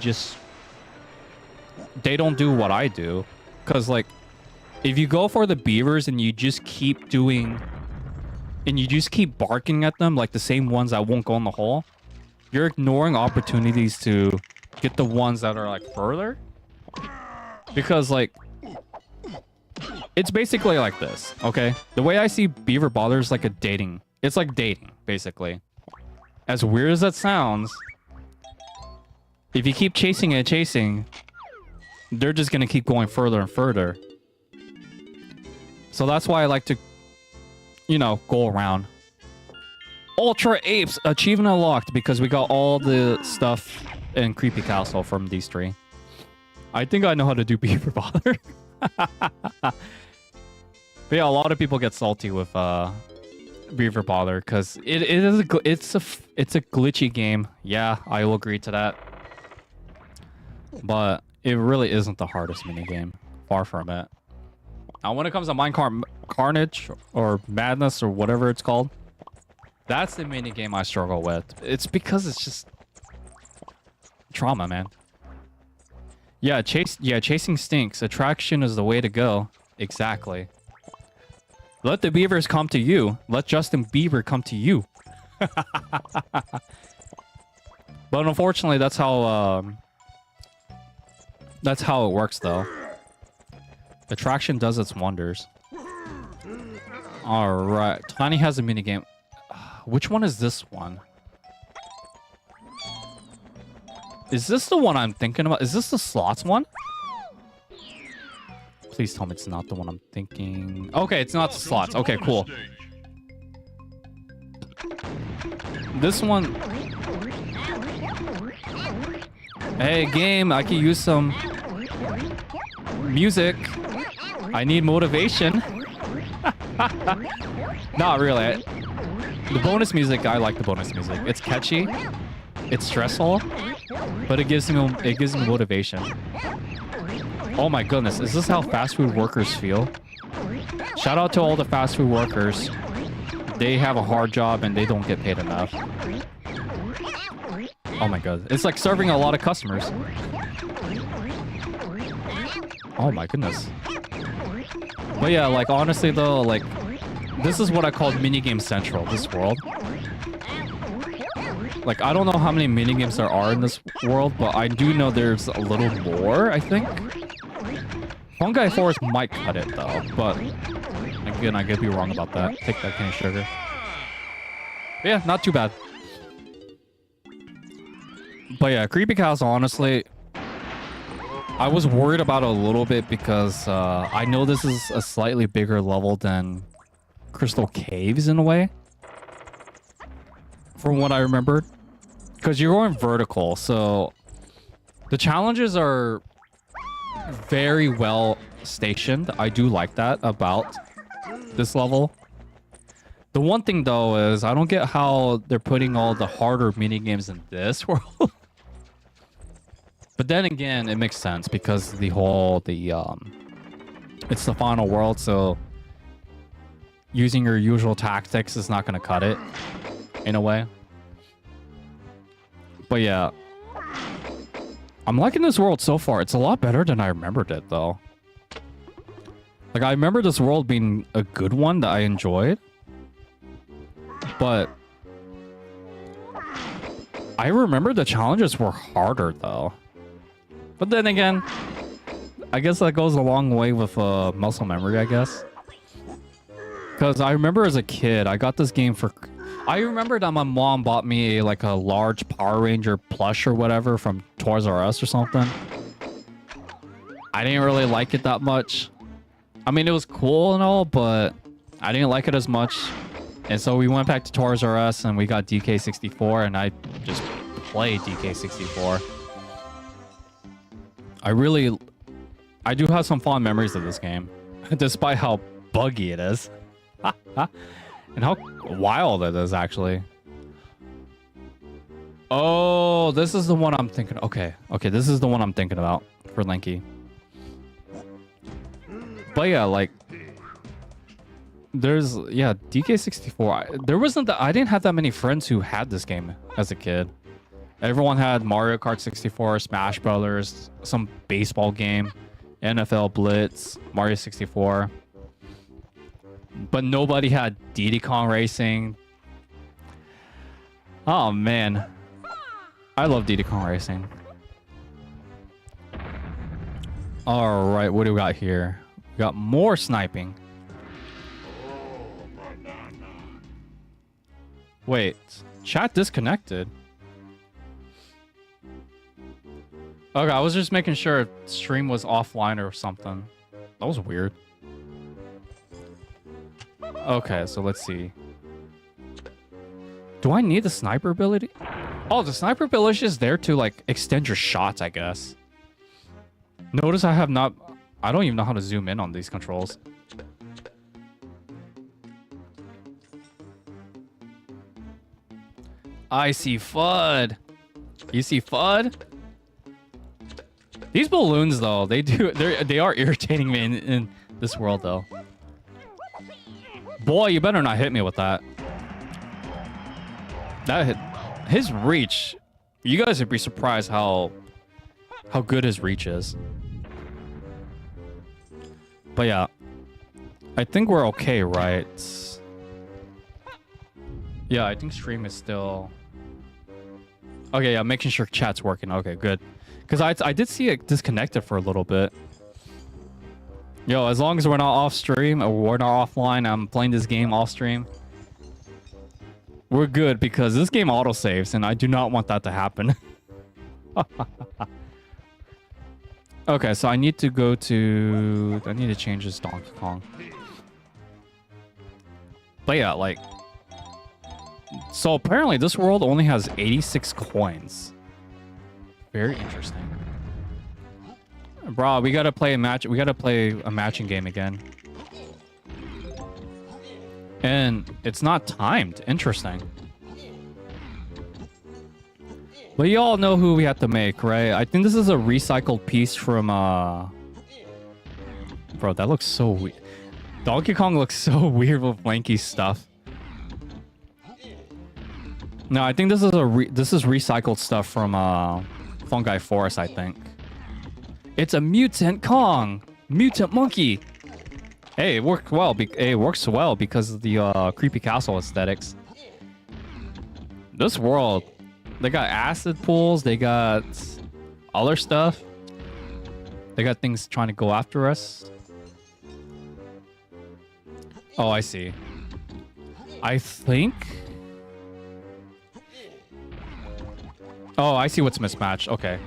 don't do what I do. Because, like, if you go for the beavers and you just keep doing... and you just keep barking at them, like the same ones that won't go in the hole, you're ignoring opportunities to get the ones that are, like, further. Because, like, it's basically like this, okay? The way I see Beaver Bother is like a dating. It's like dating, basically. As weird as that sounds, if you keep chasing, they're just gonna keep going further and further. So that's why I like to, you know, go around. Ultra Apes, achievement unlocked because we got all the stuff in Creepy Castle from these 3. I think I know how to do Beaver Bother. But yeah, a lot of people get salty with Beaver Bother because it's a glitchy game. Yeah, I will agree to that. But it really isn't the hardest minigame. Far from it. Now, when it comes to Minecraft Carnage or Madness or whatever it's called, that's the minigame I struggle with. It's because it's just trauma, man. Yeah, chasing stinks. Attraction is the way to go. Exactly. Let the beavers come to you. Let Justin Bieber come to you. But unfortunately, that's how it works, though. Attraction does its wonders. All right, Tiny has a minigame. Which one is this one? Is this the one I'm thinking about? Is this the slots one? Please tell me it's not the one I'm thinking. Okay, it's not the slots. Okay, cool. This one. Hey, game, I can use some music. I need motivation. Not really. The bonus music, I like the bonus music. It's catchy. It's stressful, but it gives me motivation. Oh my goodness, is this how fast food workers feel? Shout out to all the fast food workers. They have a hard job and they don't get paid enough. Oh my god, it's like serving a lot of customers. Oh my goodness. But yeah, like honestly though, like this is what I call minigame central, this world. Like I don't know how many minigames there are in this world, but I do know there's a little more, I think. Fungi Forest might cut it though, but again, I could be wrong about that. Take that cane of sugar. But yeah, not too bad. But yeah, Creepy Castle, honestly, I was worried about it a little bit because I know this is a slightly bigger level than Crystal Caves in a way. From what I remembered. Because you're going vertical, so the challenges are very well stationed. I do like that about this level. The one thing though is I don't get how they're putting all the harder minigames in this world. But then again, it makes sense because it's the final world, so using your usual tactics is not going to cut it in a way. But yeah, I'm liking this world so far. It's a lot better than I remembered it, though. Like, I remember this world being a good one that I enjoyed. But I remember the challenges were harder, though. But then again, I guess that goes a long way with muscle memory, I guess. Because I remember as a kid, I got this game for... I remember that my mom bought me like a large Power Ranger plush or whatever from Toys R Us or something. I didn't really like it that much. I mean, it was cool and all, but I didn't like it as much. And so we went back to Toys R Us and we got DK64 and I just played DK64. I do have some fond memories of this game, despite how buggy it is. And how wild it is, actually. Oh, this is the one I'm thinking. Okay, this is the one I'm thinking about for Linky. But yeah, like, there's, yeah, DK64. There wasn't I didn't have that many friends who had this game as a kid. Everyone had Mario Kart 64, Smash Brothers, some baseball game, NFL Blitz, Mario 64. But nobody had Diddy Kong Racing. Oh, man. I love Diddy Kong Racing. Alright, what do we got here? We got more sniping. Wait, chat disconnected. Okay, I was just making sure stream was offline or something. That was weird. Okay, so let's see. Do I need the sniper ability? Oh, the sniper ability is there to, like, extend your shots, I guess. Notice I have not... I don't even know how to zoom in on these controls. I see FUD. You see FUD? These balloons, though, they are irritating me in this world, though. Boy, you better not hit me with that. His reach. You guys would be surprised how good his reach is. But yeah, I think we're okay, right? Yeah, I think stream is still... Okay, yeah, making sure chat's working. Okay, good. Because I did see it disconnected for a little bit. Yo, as long as we're not off stream or we're not offline, I'm playing this game off stream. We're good because this game autosaves and I do not want that to happen. Okay, so I need to go to... I need to change this Donkey Kong. But yeah, like... So apparently this world only has 86 coins. Very interesting. Bro, we gotta play a match. We gotta play a matching game again. And it's not timed. Interesting. But you all know who we have to make, right? I think this is a recycled piece from Bro, that looks so weird. Donkey Kong looks so weird with lanky stuff. No, I think this is this is recycled stuff from Fungi Forest, I think. It's a mutant Kong, mutant monkey. Hey, it worked well. It works well because of the creepy castle aesthetics. This world, they got acid pools. They got other stuff. They got things trying to go after us. Oh, I see. I think. Oh, I see what's mismatched. Okay.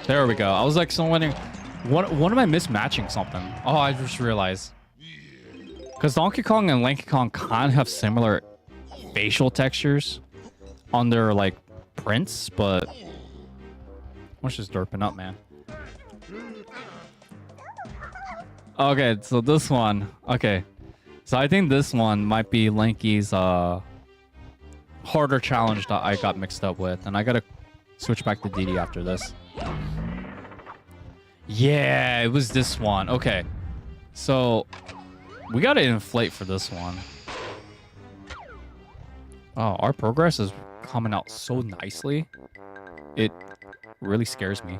There we go. I was like, so wondering, what am I mismatching something? Oh, I just realized. Because Donkey Kong and Lanky Kong kind of have similar facial textures on their, like, prints, but... Let's just derping up, man. Okay, so this one. Okay. So I think this one might be Lanky's, harder challenge that I got mixed up with. And I gotta switch back to Didi after this. Yeah, it was this one. Okay. So, we gotta inflate for this one. Oh, our progress is coming out so nicely. It really scares me.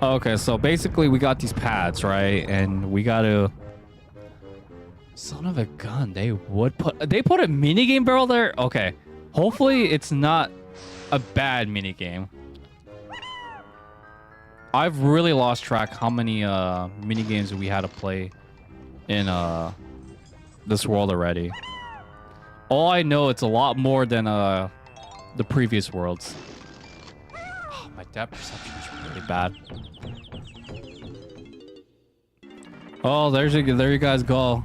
Okay, so basically we got these pads, right? And we gotta... Son of a gun, they put a minigame barrel there? Okay. Hopefully it's not a bad minigame. I've really lost track how many minigames we had to play in this world already. All I know, it's a lot more than the previous worlds. Oh, my depth perception is really bad. Oh, there you guys go.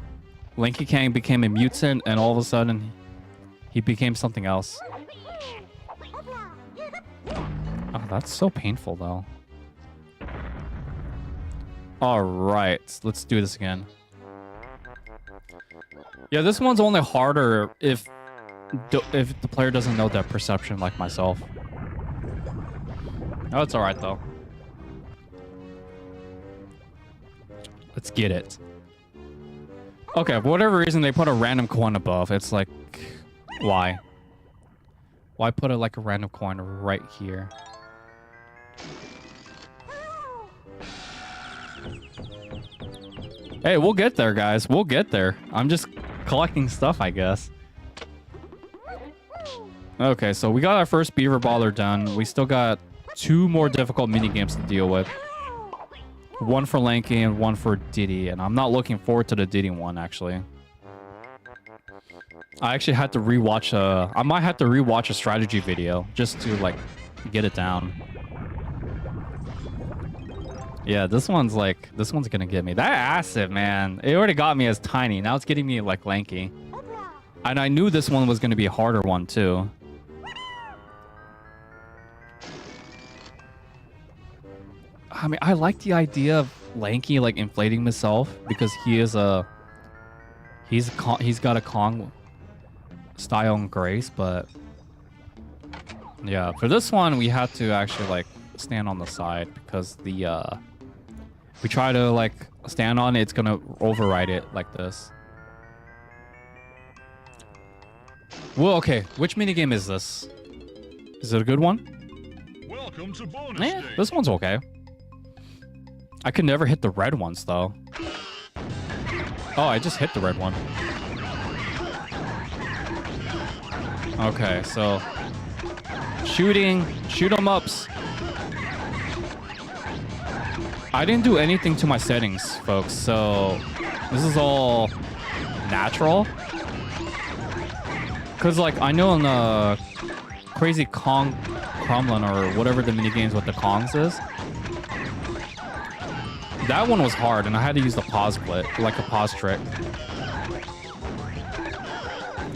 Lanky Kang became a mutant, and all of a sudden, he became something else. Oh, that's so painful, though. All right, let's do this again. Yeah, this one's only harder if the player doesn't know that perception like myself. Oh, it's all right, though. Let's get it. Okay, for whatever reason, they put a random coin above. It's like, why? Why put a random coin right here? Hey, we'll get there, guys. We'll get there. I'm just collecting stuff, I guess. Okay, so we got our first beaver baller done. We still got 2 more difficult mini games to deal with. One for Lanky and one for Diddy, and I'm not looking forward to the Diddy one, actually. I actually had to rewatch I might have to rewatch a strategy video just to, like, get it down. Yeah, this one's gonna get me. That acid, man, it already got me as tiny. Now it's getting me, like, Lanky. And I knew this one was gonna be a harder one, too. I mean, I like the idea of Lanky, like, inflating himself because he's got a Kong style and grace, but yeah, for this one we have to actually, like, stand on the side because the if we try to, like, stand on it, it's gonna override it like this. Well, okay, which minigame is this? Is it a good one? Welcome to bonus Yeah, day. this one's okay. I could never hit the red ones, though. Oh, I just hit the red one. Okay, so shooting, shoot 'em ups. I didn't do anything to my settings, folks, so this is all natural. Cause like I know in the Crazy Kong Crumlin or whatever the mini games with the Kongs is, that one was hard, and I had to use the pause glitch, like a pause trick.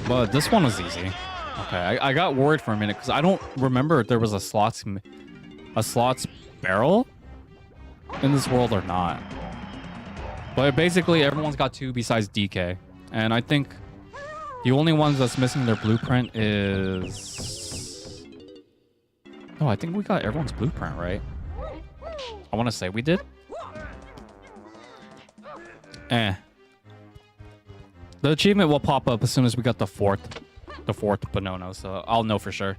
But this one was easy. Okay, I got worried for a minute because I don't remember if there was a slots barrel in this world or not. But basically, everyone's got 2 besides DK, and I think the only ones that's missing their blueprint is. Oh, I think we got everyone's blueprint, right? I want to say we did. The achievement will pop up as soon as we got the fourth Banono, so I'll know for sure.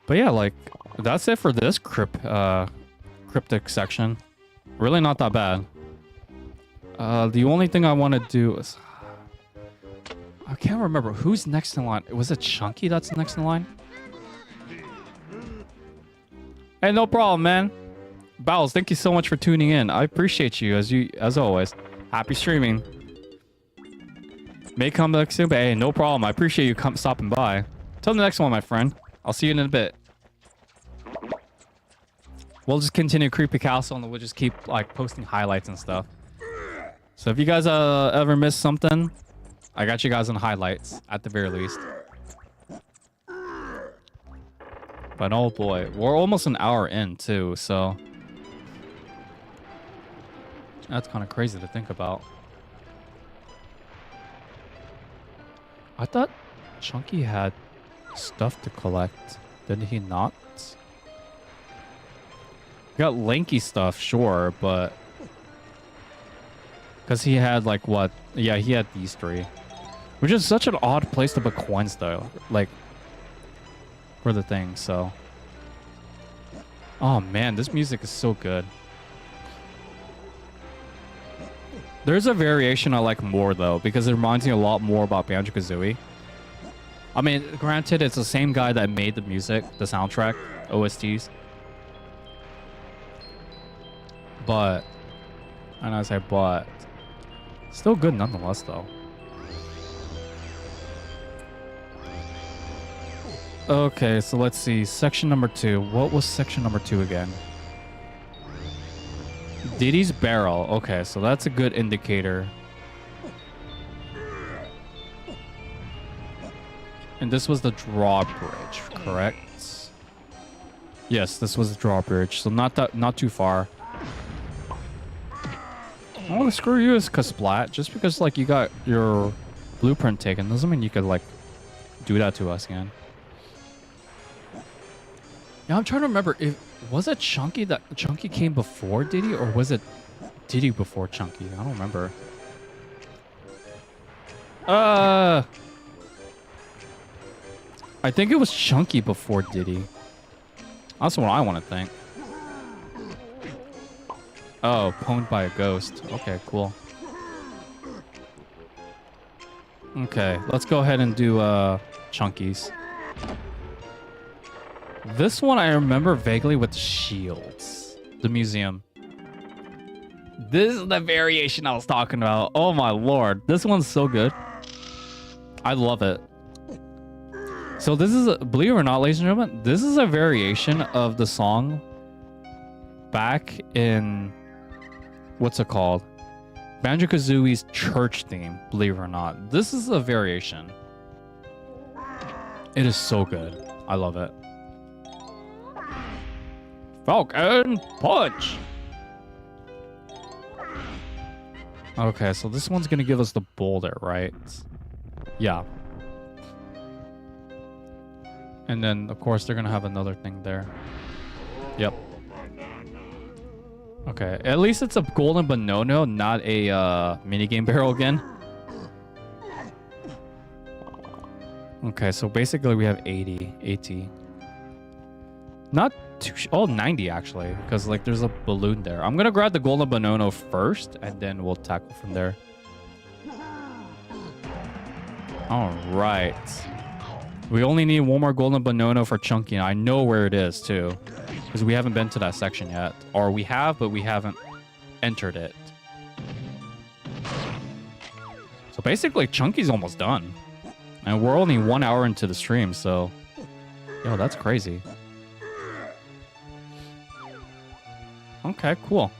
But yeah, like that's it for this cryptic section. Really not that bad. The only thing I want to do is I can't remember who's next in line. Was it Chunky that's next in line? Hey, no problem, man. Bowles, thank you so much for tuning in. I appreciate you as always. Happy streaming. May come back soon, but hey, no problem. I appreciate you stopping by. Till the next one, my friend. I'll see you in a bit. We'll just continue Creepy Castle and we'll just keep like posting highlights and stuff. So if you guys ever miss something, I got you guys on highlights at the very least. But oh boy, we're almost an hour in too, so that's kind of crazy to think about. I thought Chunky had stuff to collect. Did he not? He got lanky stuff, sure, but because he had like what? Yeah, he had these 3, which is such an odd place to put coins though, like for the thing. So, oh man, this music is so good. There's a variation I like more though, because it reminds me a lot more about Banjo-Kazooie. I mean, granted, it's the same guy that made the music, the soundtrack, OSTs. But, and I say but, still good nonetheless though. Okay, so let's see. Section number 2. What was section number 2 again? Diddy's Barrel. Okay, so that's a good indicator. And this was the drawbridge, correct? Yes, this was the drawbridge. So not too far. Oh, screw you, Kasplat. Just because like you got your blueprint taken doesn't mean you could like do that to us again. Yeah, I'm trying to remember if was it Chunky that Chunky came before Diddy, or was it Diddy before Chunky? I don't remember. I think it was Chunky before Diddy. That's what I want to think. Oh, pwned by a ghost. Okay, cool. Okay, let's go ahead and do Chunky's. This one I remember vaguely with shields. The museum. This is the variation I was talking about. Oh my lord. This one's so good. I love it. So this is, believe it or not, ladies and gentlemen, this is a variation of the song back in, what's it called? Banjo-Kazooie's church theme, believe it or not. This is a variation. It is so good. I love it. Falcon Punch! Okay, so this one's gonna give us the boulder, right? Yeah. And then, of course, they're gonna have another thing there. Yep. Okay, at least it's a golden Banono, not a minigame barrel again. Okay, so basically we have 80. Not too... Oh, 90 actually, because like there's a balloon there. I'm gonna grab the golden Banono first, and then we'll tackle from there. All right. We only need one more golden Bonono for Chunky. And I know where it is, too. Because we haven't been to that section yet. Or we have, but we haven't entered it. So basically, Chunky's almost done. And we're only 1 hour into the stream, so... Yo, that's crazy. Okay, cool.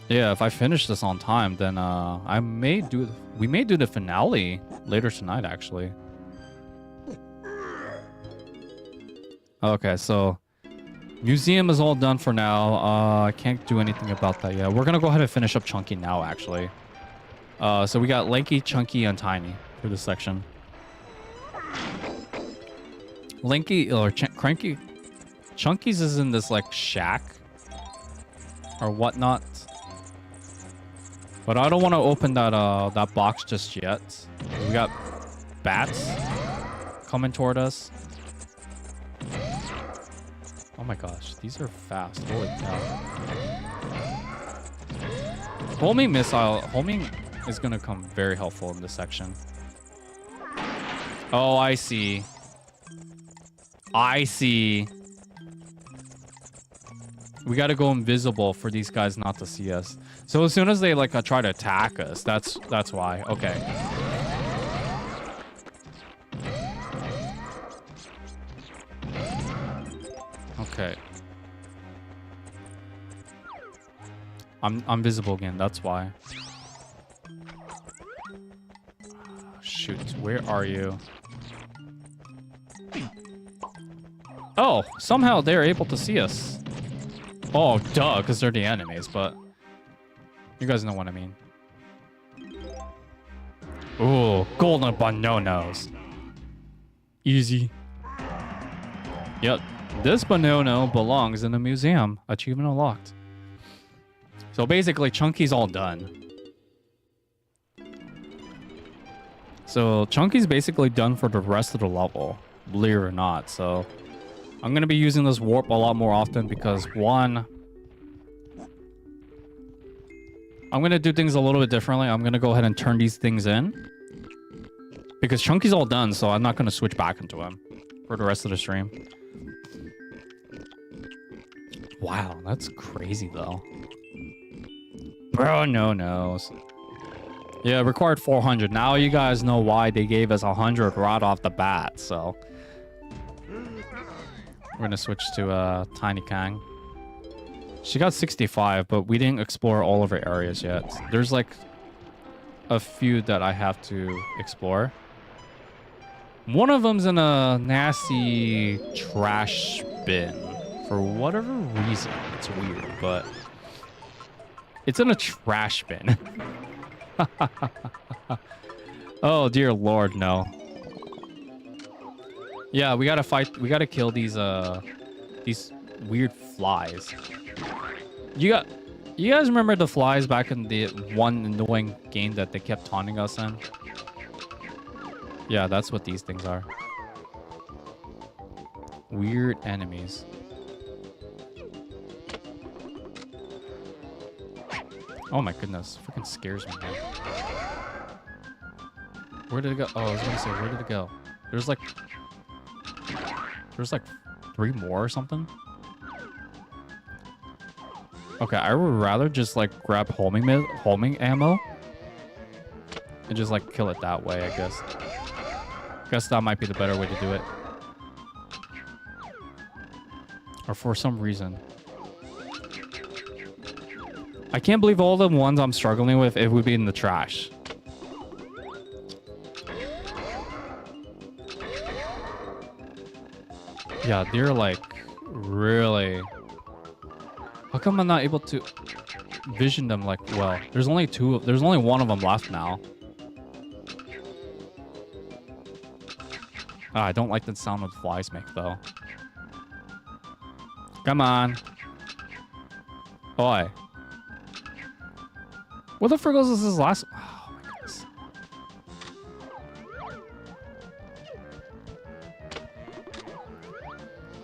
Yeah, if I finish this on time, then I may do... We may do the finale later tonight, actually. Okay, so... Museum is all done for now. I can't do anything about that yet. We're gonna go ahead and finish up Chunky now, actually. So we got Lanky, Chunky, and Tiny for this section. Lanky or Cranky... Chunky's is in this, like, shack. Or whatnot. But I don't want to open that that box just yet. We got bats coming toward us. Oh my gosh, these are fast. Holy cow. Homing missile. Homing is going to come very helpful in this section. Oh, I see. I see. We got to go invisible for these guys not to see us. So as soon as they like try to attack us, that's why. Okay. Okay. I'm visible again. That's why. Shoot, where are you? Oh, somehow they're able to see us. Oh, duh, because they're the enemies, but you guys know what I mean. Ooh, golden Bononos. Easy. Yep, this Bonono belongs in the museum. Achievement unlocked. So basically, Chunky's all done. So Chunky's basically done for the rest of the level, believe it or not. So I'm going to be using this warp a lot more often because, one, I'm going to do things a little bit differently. I'm going to go ahead and turn these things in. Because Chunky's all done, so I'm not going to switch back into him for the rest of the stream. Wow, that's crazy, though. Bro, no. Yeah, required 400. Now you guys know why they gave us 100 right off the bat, so... We're gonna switch to Tiny Kang. She got 65, but we didn't explore all of her areas yet. There's like a few that I have to explore. One of them's in a nasty trash bin. For whatever reason. It's weird, but... It's in a trash bin. Oh, dear lord, no. Yeah, we gotta fight. We gotta kill these weird flies. You guys remember the flies back in the one annoying game that they kept taunting us in? Yeah, that's what these things are. Weird enemies. Oh my goodness, freaking scares me, man. Where did it go? Oh, I was gonna say, where did it go? There's like 3 more or something. Okay, I would rather just like grab homing ammo and just like kill it that way, I guess. Guess that might be the better way to do it. Or for some reason. I can't believe all the ones I'm struggling with, it would be in the trash. Yeah, they're like really... How come I'm not able to vision them like well? There's only one of them left now. I don't like the sound that flies make though. Come on. Oi. What the frick was this last... Oh my goodness.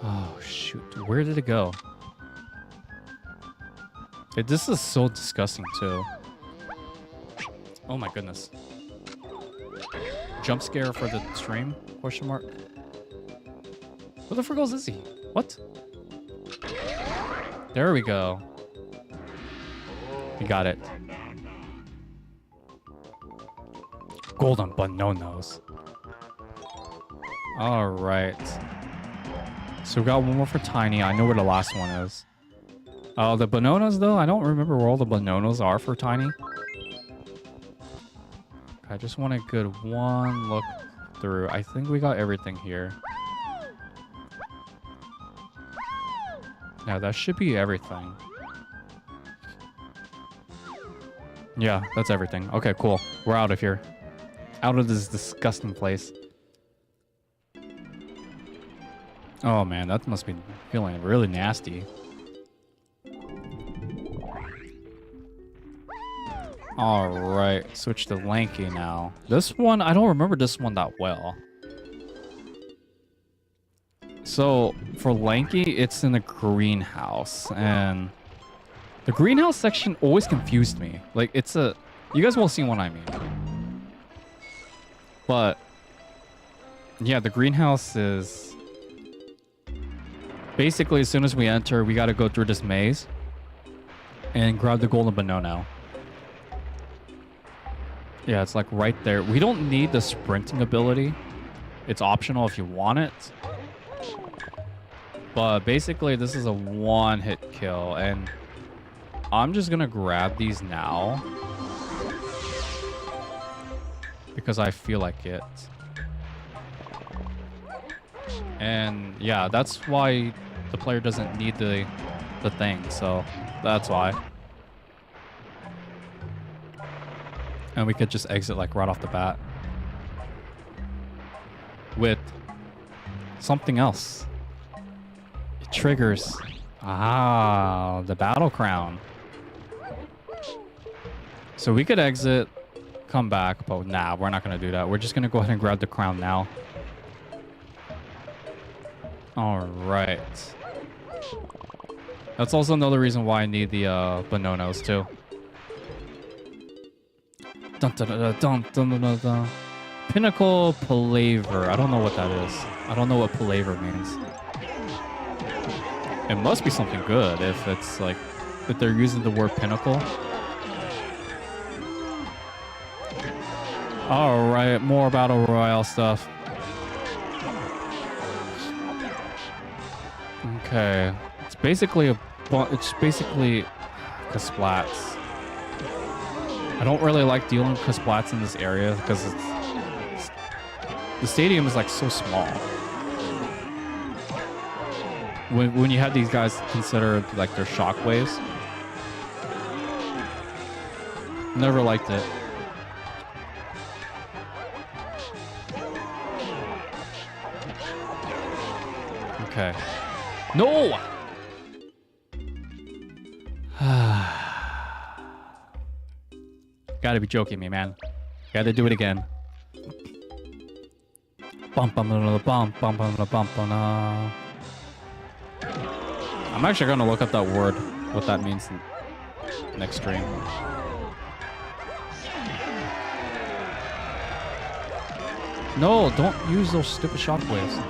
Oh shoot, where did it go? This is so disgusting too. Oh my goodness. Jump scare for the stream? Question mark. Where the frick is he? What? There we go. We got it. Golden bananas. Alright. So we got one more for Tiny. I know where the last one is. The bananas though, I don't remember where all the bananas are for Tiny. I just want a good one look through. I think we got everything here. Yeah, that should be everything. Yeah, that's everything. Okay, cool. We're out of here. Out of this disgusting place. Oh man, that must be feeling really nasty. Alright, switch to Lanky now. This one, I don't remember this one that well. So, for Lanky, it's in the greenhouse, and the greenhouse section always confused me. Like, it's a... You guys will see what I mean. But, yeah, the greenhouse is... Basically, as soon as we enter, we gotta go through this maze and grab the golden banana. Yeah, it's like right there. We don't need the sprinting ability. It's optional if you want it. But basically, this is a one-hit kill, and I'm just gonna grab these now because I feel like it. And yeah, that's why the player doesn't need the thing, so that's why. And we could just exit like right off the bat with something else. It triggers. Ah, the battle crown. So we could exit, come back, but nah, we're not gonna do that. We're just gonna go ahead and grab the crown now. All right. That's also another reason why I need the bananas too. Dun, dun, dun, dun, dun, dun, dun, dun. Pinnacle palaver. I don't know what that is. I don't know what palaver means. It must be something good if it's like if they're using the word pinnacle. All right, more battle royale stuff. Okay, it's basically Kasplats. I don't really like dealing with Kasplats in this area because the stadium is like so small. When you have these guys considered like their shockwaves, never liked it. Okay. No! Gotta be joking me, man. Gotta do it again. Bum bum bum bum bum bum bum bum. I'm actually gonna look up that word, what that means next stream. No, don't use those stupid shockwaves.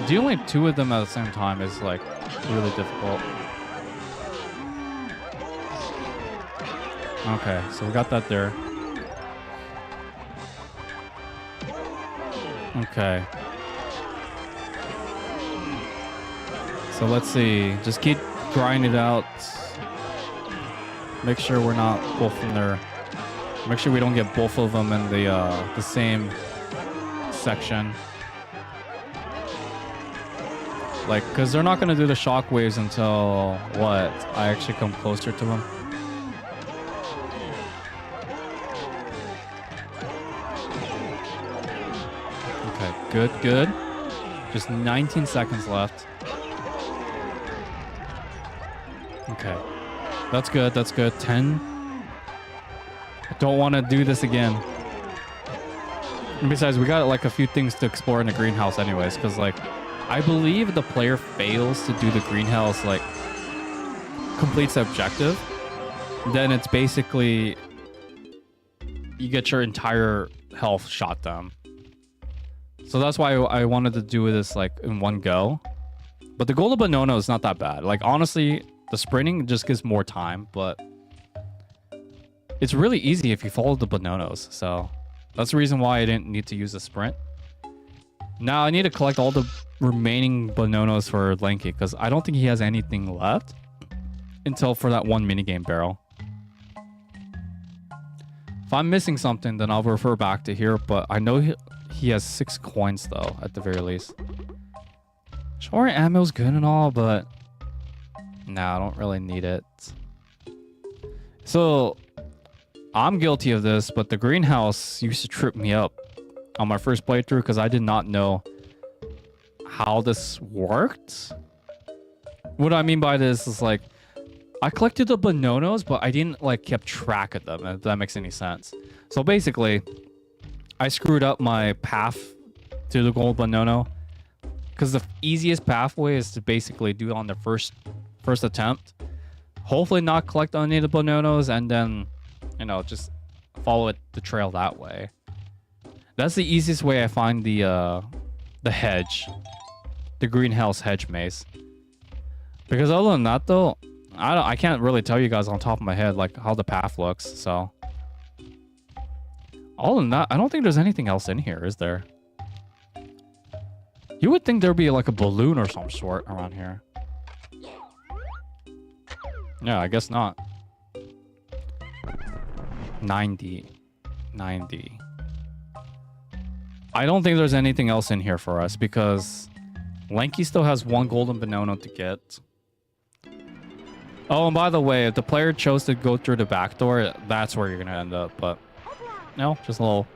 Dealing two of them at the same time is like really difficult. Okay, so we got that there. Okay. So let's see. Just keep grinding it out. Make sure we're not both in there. Make sure we don't get both of them in the same section. Like, because they're not going to do the shockwaves until, what? I actually come closer to them. Okay, good, good. Just 19 seconds left. Okay. That's good, that's good. 10. I don't want to do this again. And besides, we got like a few things to explore in the greenhouse anyways, because like, I believe if the player fails to do the greenhouse, like, completes the objective, then it's basically you get your entire health shot down. So that's why I wanted to do this like in one go. But the golden banana is not that bad. Like honestly, the sprinting just gives more time, but it's really easy if you follow the bananas. So that's the reason why I didn't need to use the sprint. Now I need to collect all the remaining bananas for Lanky because I don't think he has anything left until for that one minigame barrel. If I'm missing something, then I'll refer back to here, but I know he has 6 coins though, at the very least. Sure, ammo's good and all, but nah, I don't really need it. So I'm guilty of this, but the greenhouse used to trip me up on my first playthrough because I did not know how this worked. What I mean by this is like, I collected the bananas, but I didn't like keep track of them, if that makes any sense. So basically, I screwed up my path to the gold banana because the easiest pathway is to basically do it on the first attempt. Hopefully not collect any of the bananas and then, you know, just follow the trail that way. That's the easiest way I find the hedge, the greenhouse hedge maze. Because other than that though, I can't really tell you guys on top of my head like how the path looks. So other than that, I don't think there's anything else in here, is there? You would think there'd be like a balloon or some sort around here. Yeah, I guess not. 90. I don't think there's anything else in here for us because Lanky still has 1 golden banana to get. Oh, and by the way, if the player chose to go through the back door, that's where you're going to end up. But, no, just a little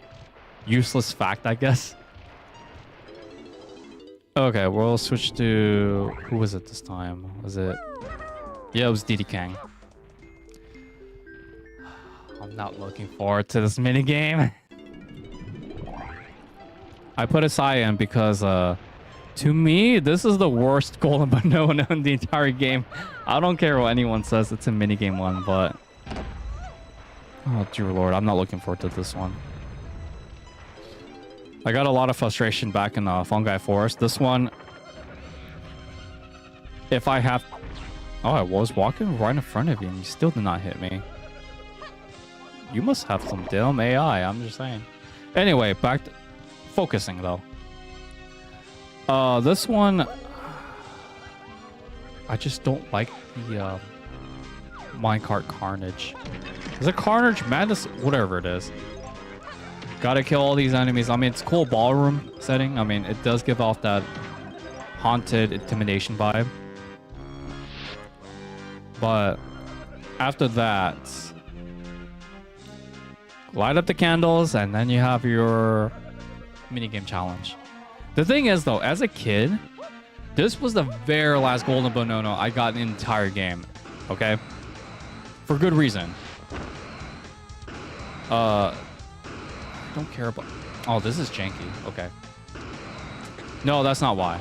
useless fact, I guess. Okay, we'll switch to... Who was it this time? Was it... Yeah, it was Diddy Kang. I'm not looking forward to this minigame. I put a cyan because, to me, this is the worst golden banana in the entire game. I don't care what anyone says, it's a minigame one, but... Oh, dear lord, I'm not looking forward to this one. I got a lot of frustration back in Fungi Forest. This one... If I have... Oh, I was walking right in front of you and you still did not hit me. You must have some dumb AI, I'm just saying. Anyway, back to... Focusing, though. This one... I just don't like the minecart carnage. Is it carnage? Madness? Whatever it is. Gotta kill all these enemies. I mean, it's cool ballroom setting. I mean, it does give off that haunted intimidation vibe. But after that, light up the candles and then you have your minigame challenge. The thing is, though, as a kid, this was the very last golden banana I got in the entire game. Okay? For good reason. I don't care about... Oh, this is janky. Okay. No, that's not why.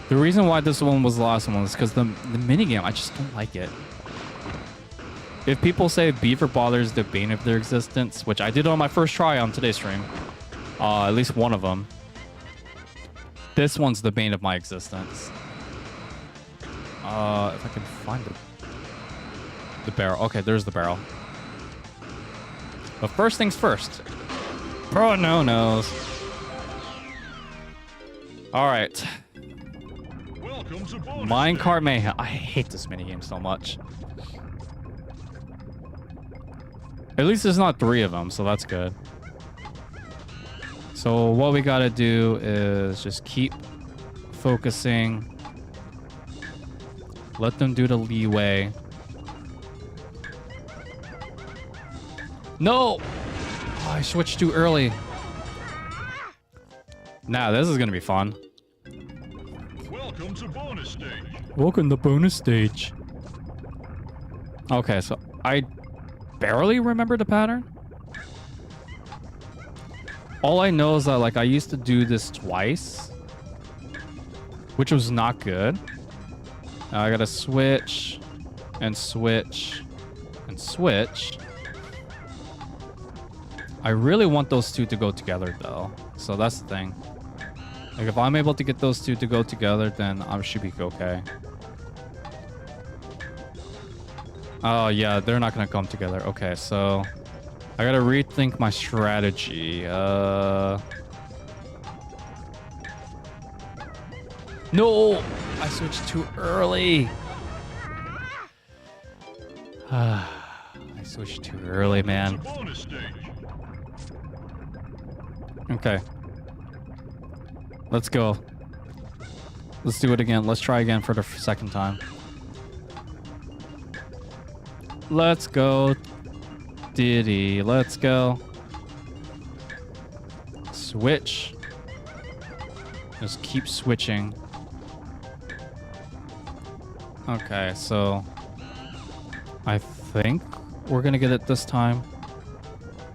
The reason why this one was the last one is because the minigame, I just don't like it. If people say Beaver bothers the bane of their existence, which I did on my first try on today's stream, at least one of them, this one's the bane of my existence. If I can find the barrel. Okay, there's the barrel. But first things first. Bananos. All right. Welcome to bonus Minecart Mayhem. I hate this minigame so much. At least there's not 3 of them, so that's good. So what we gotta do is just keep focusing. Let them do the leeway. No! Oh, I switched too early. Nah, this is gonna be fun. Welcome to bonus stage. Welcome to bonus stage. Okay, so I barely remember the pattern. All I know is that like I used to do this twice, which was not good. Now I gotta switch and switch and switch. I really want those two to go together though. So that's the thing. Like if I'm able to get those two to go together, then I should be okay. Oh yeah, they're not gonna come together. Okay, so I gotta rethink my strategy. No! I switched too early. I switched too early, man. Bonus stage. Okay. Let's go. Let's do it again. Let's try again for the second time. Let's go. Diddy. Let's go. Switch. Just keep switching. Okay, so I think we're gonna get it this time.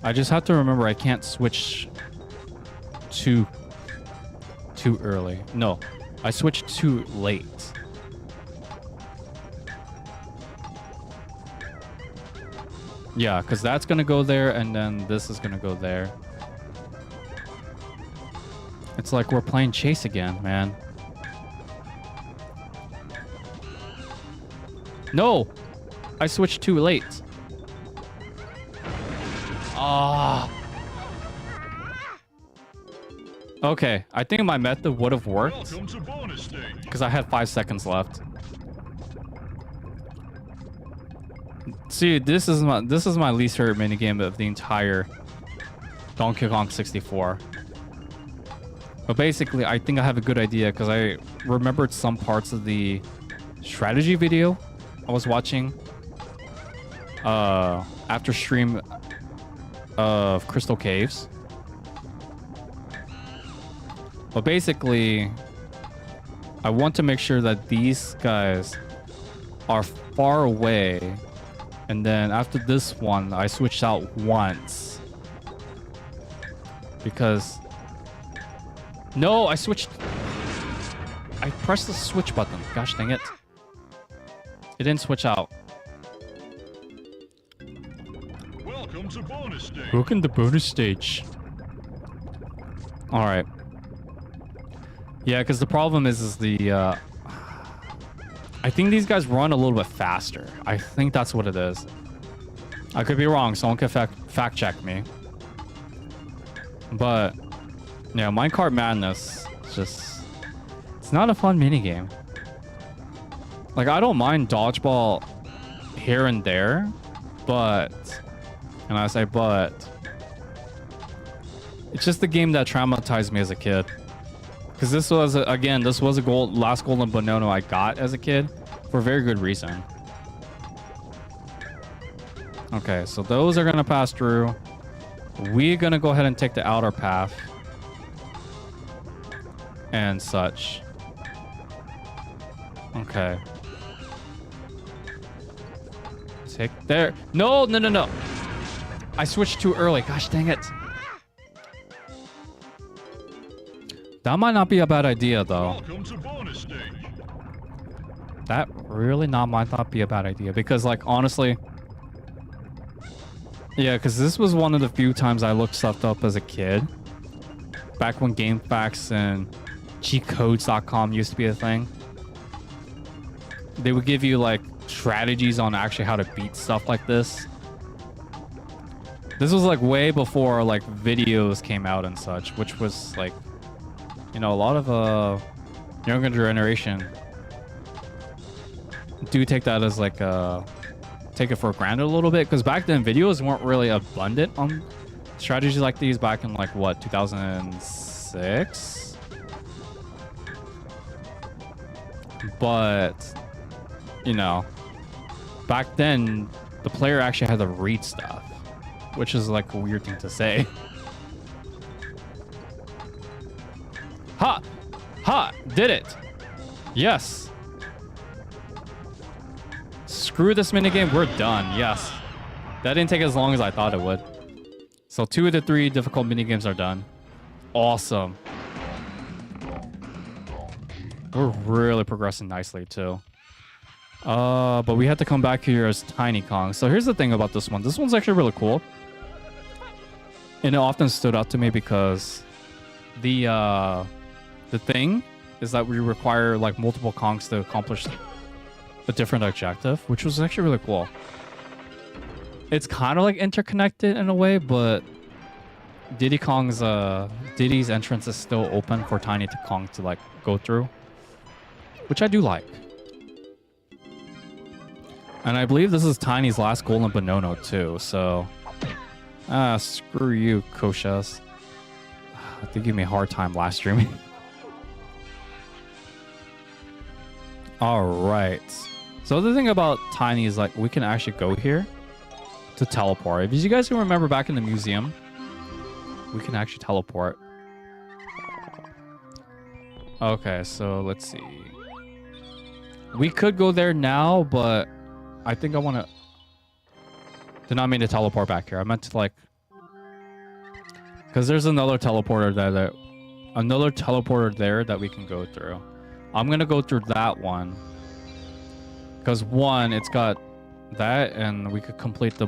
I just have to remember I can't switch too early. No, I switched too late. Yeah, because that's gonna go there and then this is gonna go there. It's like we're playing chase again, man. No! I switched too late. Ah. Okay, I think my method would have worked because I had 5 seconds left. See, this is my least favorite minigame of the entire Donkey Kong 64. But basically, I think I have a good idea because I remembered some parts of the strategy video I was watching after stream of Crystal Caves. But basically, I want to make sure that these guys are far away. And then after this one, I switched out once. Because... No, I switched... I pressed the switch button. Gosh dang it. It didn't switch out. Welcome to bonus stage. Welcome to bonus stage. Alright. Yeah, because the problem is the... I think these guys run a little bit faster. I think that's what it is. I could be wrong. Someone could fact check me. But... Yeah, Minecart Madness. It's just... It's not a fun minigame. Like, I don't mind dodgeball here and there. But... And I say but... It's just the game that traumatized me as a kid. Because this was, again, this was a last golden Bonono I got as a kid. For a very good reason. Okay, so those are going to pass through. We're going to go ahead and take the outer path. And such. Okay. Take there. No, no, no, no. I switched too early. Gosh dang it. That might not be a bad idea, though. Welcome to bonus stage. That really might not be a bad idea. Because, like, honestly... Yeah, because this was one of the few times I looked stuff up as a kid. Back when GameFAQs and cheatcodes.com used to be a thing. They would give you, like, strategies on actually how to beat stuff like this. This was, like, way before, like, videos came out and such. Which was, like... You know, a lot of younger generation do take that as like take it for granted a little bit, because back then videos weren't really abundant on strategies like these back in like what, 2006. But you know, back then the player actually had to read stuff, which is like a weird thing to say. Ha! Ha! Did it! Yes! Screw this minigame, we're done. Yes. That didn't take as long as I thought it would. So 2 of the 3 difficult minigames are done. Awesome. We're really progressing nicely too. But we had to come back here as Tiny Kong. So here's the thing about this one. This one's actually really cool. And it often stood out to me because the thing is that we require like multiple Kongs to accomplish a different objective, which was actually really cool. It's kind of like interconnected in a way, but Diddy's entrance is still open for Tiny to Kong to like go through, which I do like. And I believe this is Tiny's last goal in Bonono too, so screw you, Koshas. They gave me a hard time last stream. Alright. So the thing about Tiny is like we can actually go here to teleport. If you guys can remember back in the museum, we can actually teleport. Okay, so let's see. We could go there now, but I think I want to... Did not mean to teleport back here. I meant to like... Because there's another teleporter there that we can go through. I'm going to go through that one. Because one, it's got that, and we could complete the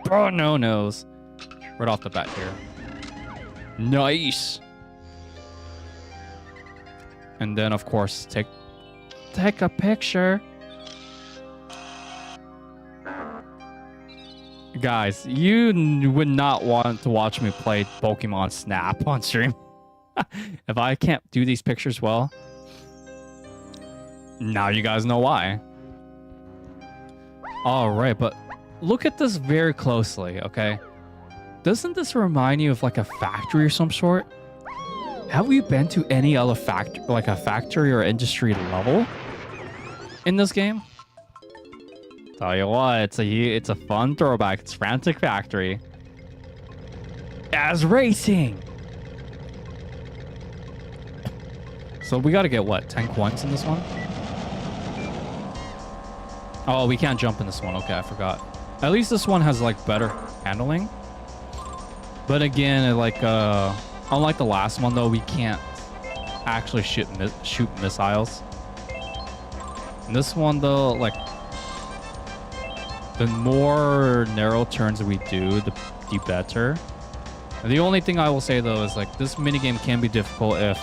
BANONOS right off the bat here. Nice. And then, of course, take a picture. Guys, you would not want to watch me play Pokemon Snap on stream. If I can't do these pictures well, now you guys know why. All right, but look at this very closely, okay? Doesn't this remind you of like a factory or some sort? Have we been to any other factory, like a factory or industry level in this game? Tell you what, it's a fun throwback. It's Frantic Factory as racing. So we got to get what, 10 coins in this one? Oh, we can't jump in this one. Okay, I forgot. At least this one has like better handling. But again, like unlike the last one though, we can't actually shoot missiles. And this one though, like the more narrow turns we do, the better. And the only thing I will say though is like this minigame can be difficult if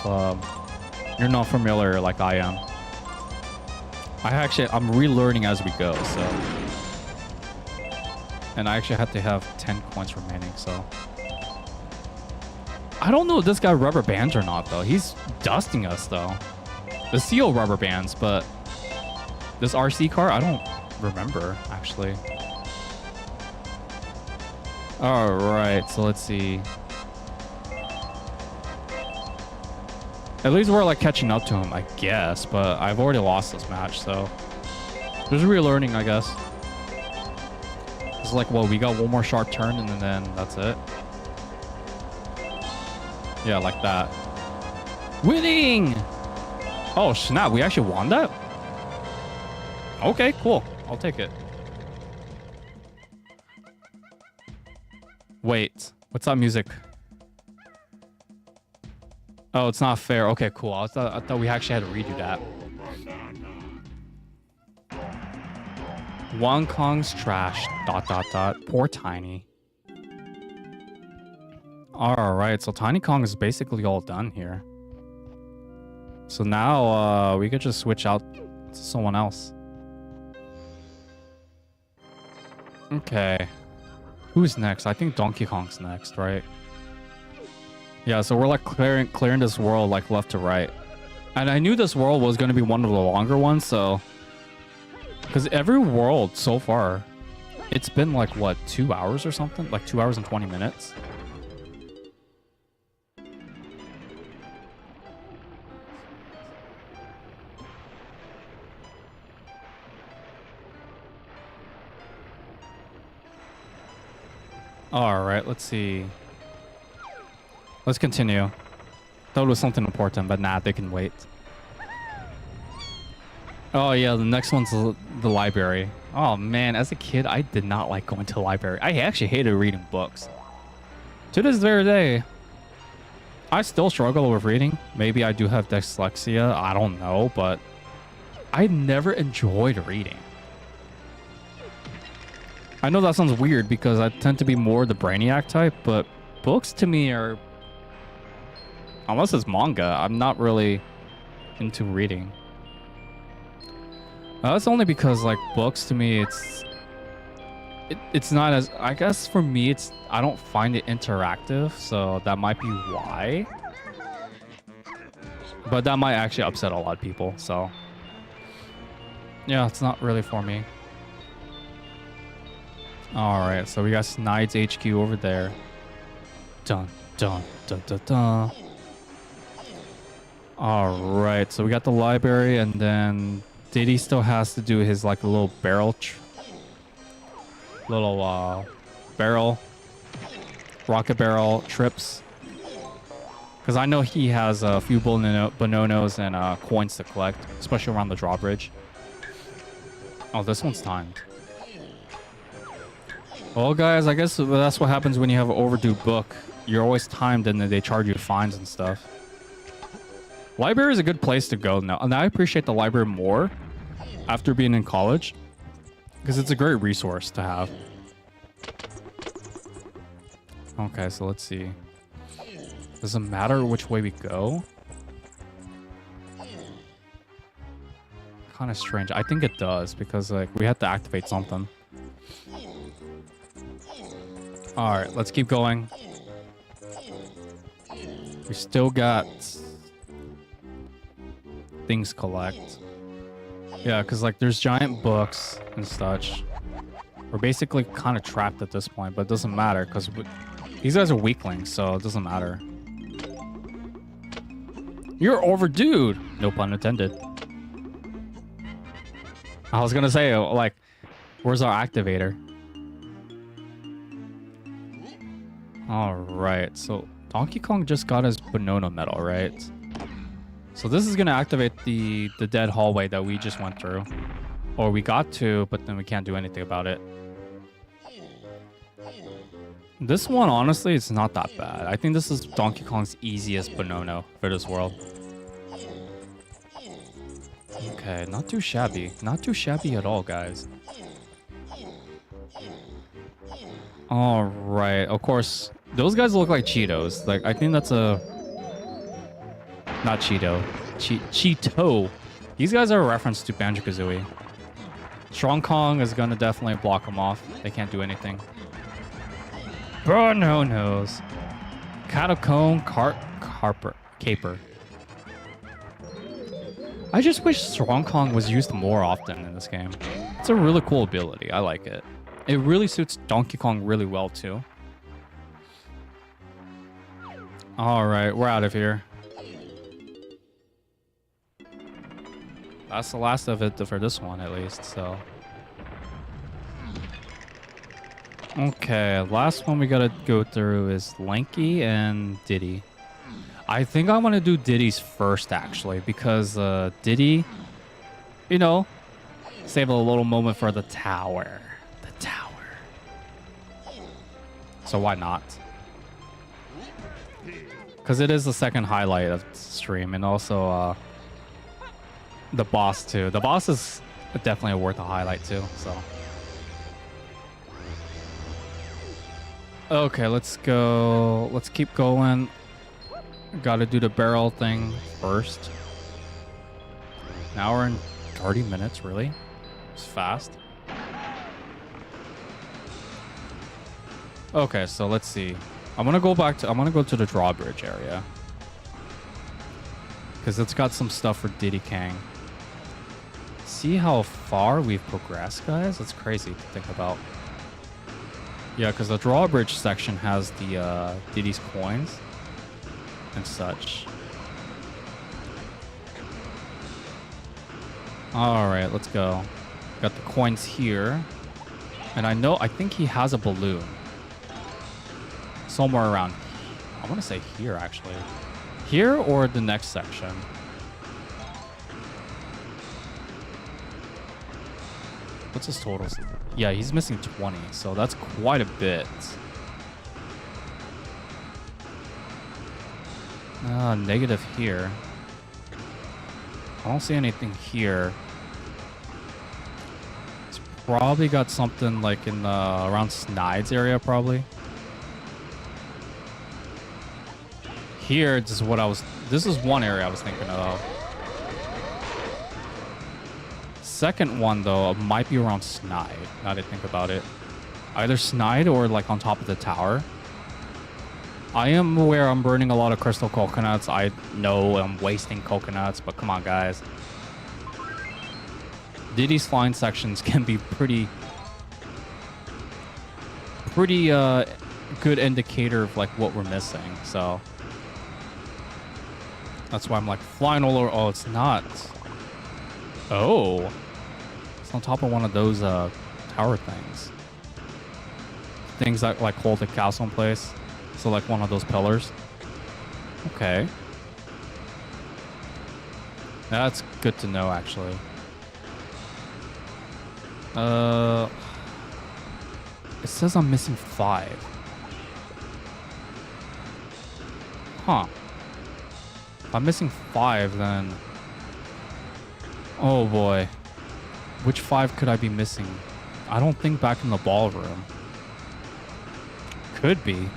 you're not familiar like I am. I'm relearning as we go, so. And I actually have to have 10 coins remaining, so. I don't know if this guy rubber bands or not though. He's dusting us though. The seal rubber bands, but this RC car, I don't remember actually. All right, so let's see. At least we're like catching up to him, I guess, but I've already lost this match, so there's relearning, I guess. It's like, well, we got one more sharp turn and then that's it. Yeah, like that. Winning! Oh, snap, we actually won that? Okay, cool. I'll take it. Wait, what's that music? Oh, it's not fair. Okay, cool. I thought we actually had to redo that. One Kong's trash. ... Poor Tiny. Alright, so Tiny Kong is basically all done here. So now we could just switch out to someone else. Okay. Who's next? I think Donkey Kong's next, right? Yeah, so we're like clearing this world like left to right. And I knew this world was going to be one of the longer ones, so... Because every world so far, it's been like, what, 2 hours or something? Like 2 hours and 20 minutes? Alright, let's see. Let's continue. Thought it was something important, but nah, they can wait. Oh yeah, the next one's the library. Oh man, as a kid, I did not like going to the library. I actually hated reading books. To this very day, I still struggle with reading. Maybe I do have dyslexia, I don't know, but I never enjoyed reading. I know that sounds weird because I tend to be more the brainiac type, but books to me are, unless it's manga, I'm not really into reading. That's only because like books to me, it's not as, I guess for me, I don't find it interactive, so that might be why. But that might actually upset a lot of people, so yeah, it's not really for me. All right, so we got Snide's HQ over there. Dun dun dun dun dun. All right, so we got the library, and then Diddy still has to do his like little barrel, rocket barrel trips. Because I know he has a few Bononos and coins to collect, especially around the drawbridge. Oh, this one's timed. Well, guys, I guess that's what happens when you have an overdue book. You're always timed, and then they charge you fines and stuff. Library is a good place to go now. And I appreciate the library more after being in college, because it's a great resource to have. Okay, so let's see. Does it matter which way we go? Kind of strange. I think it does, because like we have to activate something. All right, let's keep going. We still got things collect. Yeah, because like there's giant books and such. We're basically kind of trapped at this point, but it doesn't matter because these guys are weaklings, so it doesn't matter. You're overdue. No pun intended. I was gonna say, like, where's our activator? All right, so Donkey Kong just got his Bonono medal, right? So this is gonna activate the dead hallway that we just went through, or we got to, but then we can't do anything about it. This one, honestly, it's not that bad. I think this is Donkey Kong's easiest Bonono for this world. Okay, not too shabby. Not too shabby at all, guys. All right, of course, those guys look like Cheetos. Like, I think that's a... Not Cheeto. Cheeto. These guys are a reference to Banjo-Kazooie. Strong Kong is gonna definitely block them off. They can't do anything. Bononos. Catacomb Caper. I just wish Strong Kong was used more often in this game. It's a really cool ability. I like it. It really suits Donkey Kong really well too. Alright, we're out of here. That's the last of it for this one, at least, so... Okay, last one we gotta go through is Lanky and Diddy. I think I want to do Diddy's first, actually, because Diddy, you know, save a little moment for the tower. The tower. So why not? Because it is the second highlight of the stream, and also the boss, too. The boss is definitely worth a highlight, too, so... Okay, let's go. Let's keep going. Gotta do the barrel thing first. An hour and 30 minutes, really? It's fast. Okay, so let's see. I'm gonna go to the drawbridge area. Because it's got some stuff for Diddy Kong. See how far we've progressed, guys? That's crazy to think about. Yeah, because the drawbridge section has the Diddy's coins and such. All right, let's go. Got the coins here, and I think he has a balloon somewhere around. I want to say here, actually. Here or the next section. What's his totals? Yeah, he's missing 20, so that's quite a bit. Negative here. I don't see anything here. It's probably got something like in the around Snide's area, probably. here, this is what I was... This is one area I was thinking of. Second one, though, might be around Snide, now that I think about it. Either Snide or, like, on top of the tower. I am aware I'm burning a lot of crystal coconuts. I know I'm wasting coconuts, but come on, guys. Diddy's flying sections can be pretty good indicator of, like, what we're missing, so... That's why I'm, like, flying all over... Oh, it's not. Oh. It's on top of one of those, tower things. Things that, like, hold the castle in place. So, like, one of those pillars. Okay. That's good to know, actually. It says I'm missing 5. Huh. If I'm missing 5, then... Oh, boy. Which 5 could I be missing? I don't think back in the ballroom. Could be.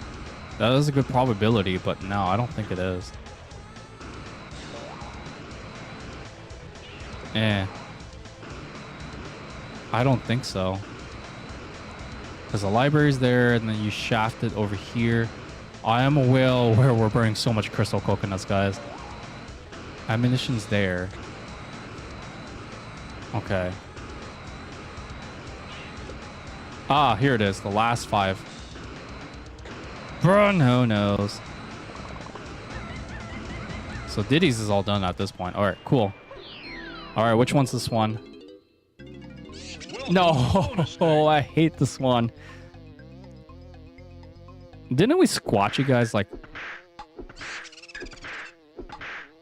That is a good probability, but no, I don't think it is. I don't think so. Because the library's there, and then you shaft it over here. I am aware where we're burning so much crystal coconuts, guys. Ammunition's there. Okay. Ah, here it is. The last 5. BANONOS. So Diddy's is all done at this point. All right, cool. All right, which one's this one? No, oh, I hate this one. Didn't we squat you guys like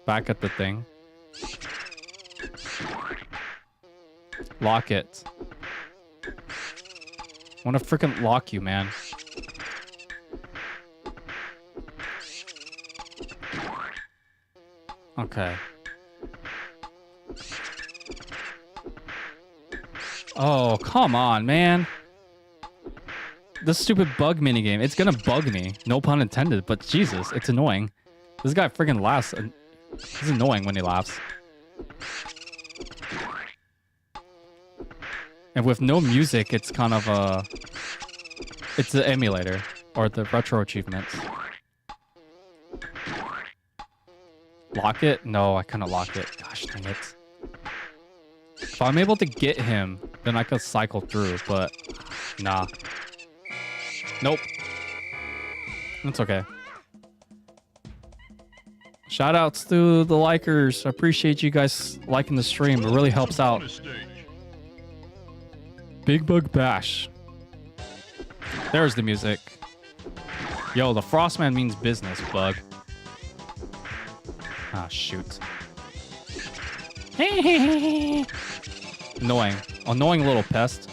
back at the thing? Lock it. I want to freaking lock you, man. Okay. Oh, come on, man. This stupid bug minigame. It's gonna bug me. No pun intended, but Jesus, it's annoying. This guy freaking laughs. He's annoying when he laughs. And with no music, it's kind of a... It's the emulator. Or the retro achievements. Lock it? No, I couldn't lock it. Gosh dang it. If I'm able to get him, then I could cycle through, but... Nah. Nope. That's okay. Shoutouts to the likers. I appreciate you guys liking the stream. It really helps out. Big Bug Bash. There's the music. Yo, the Frostman means business, Bug. Ah, shoot. Annoying. Annoying little pest.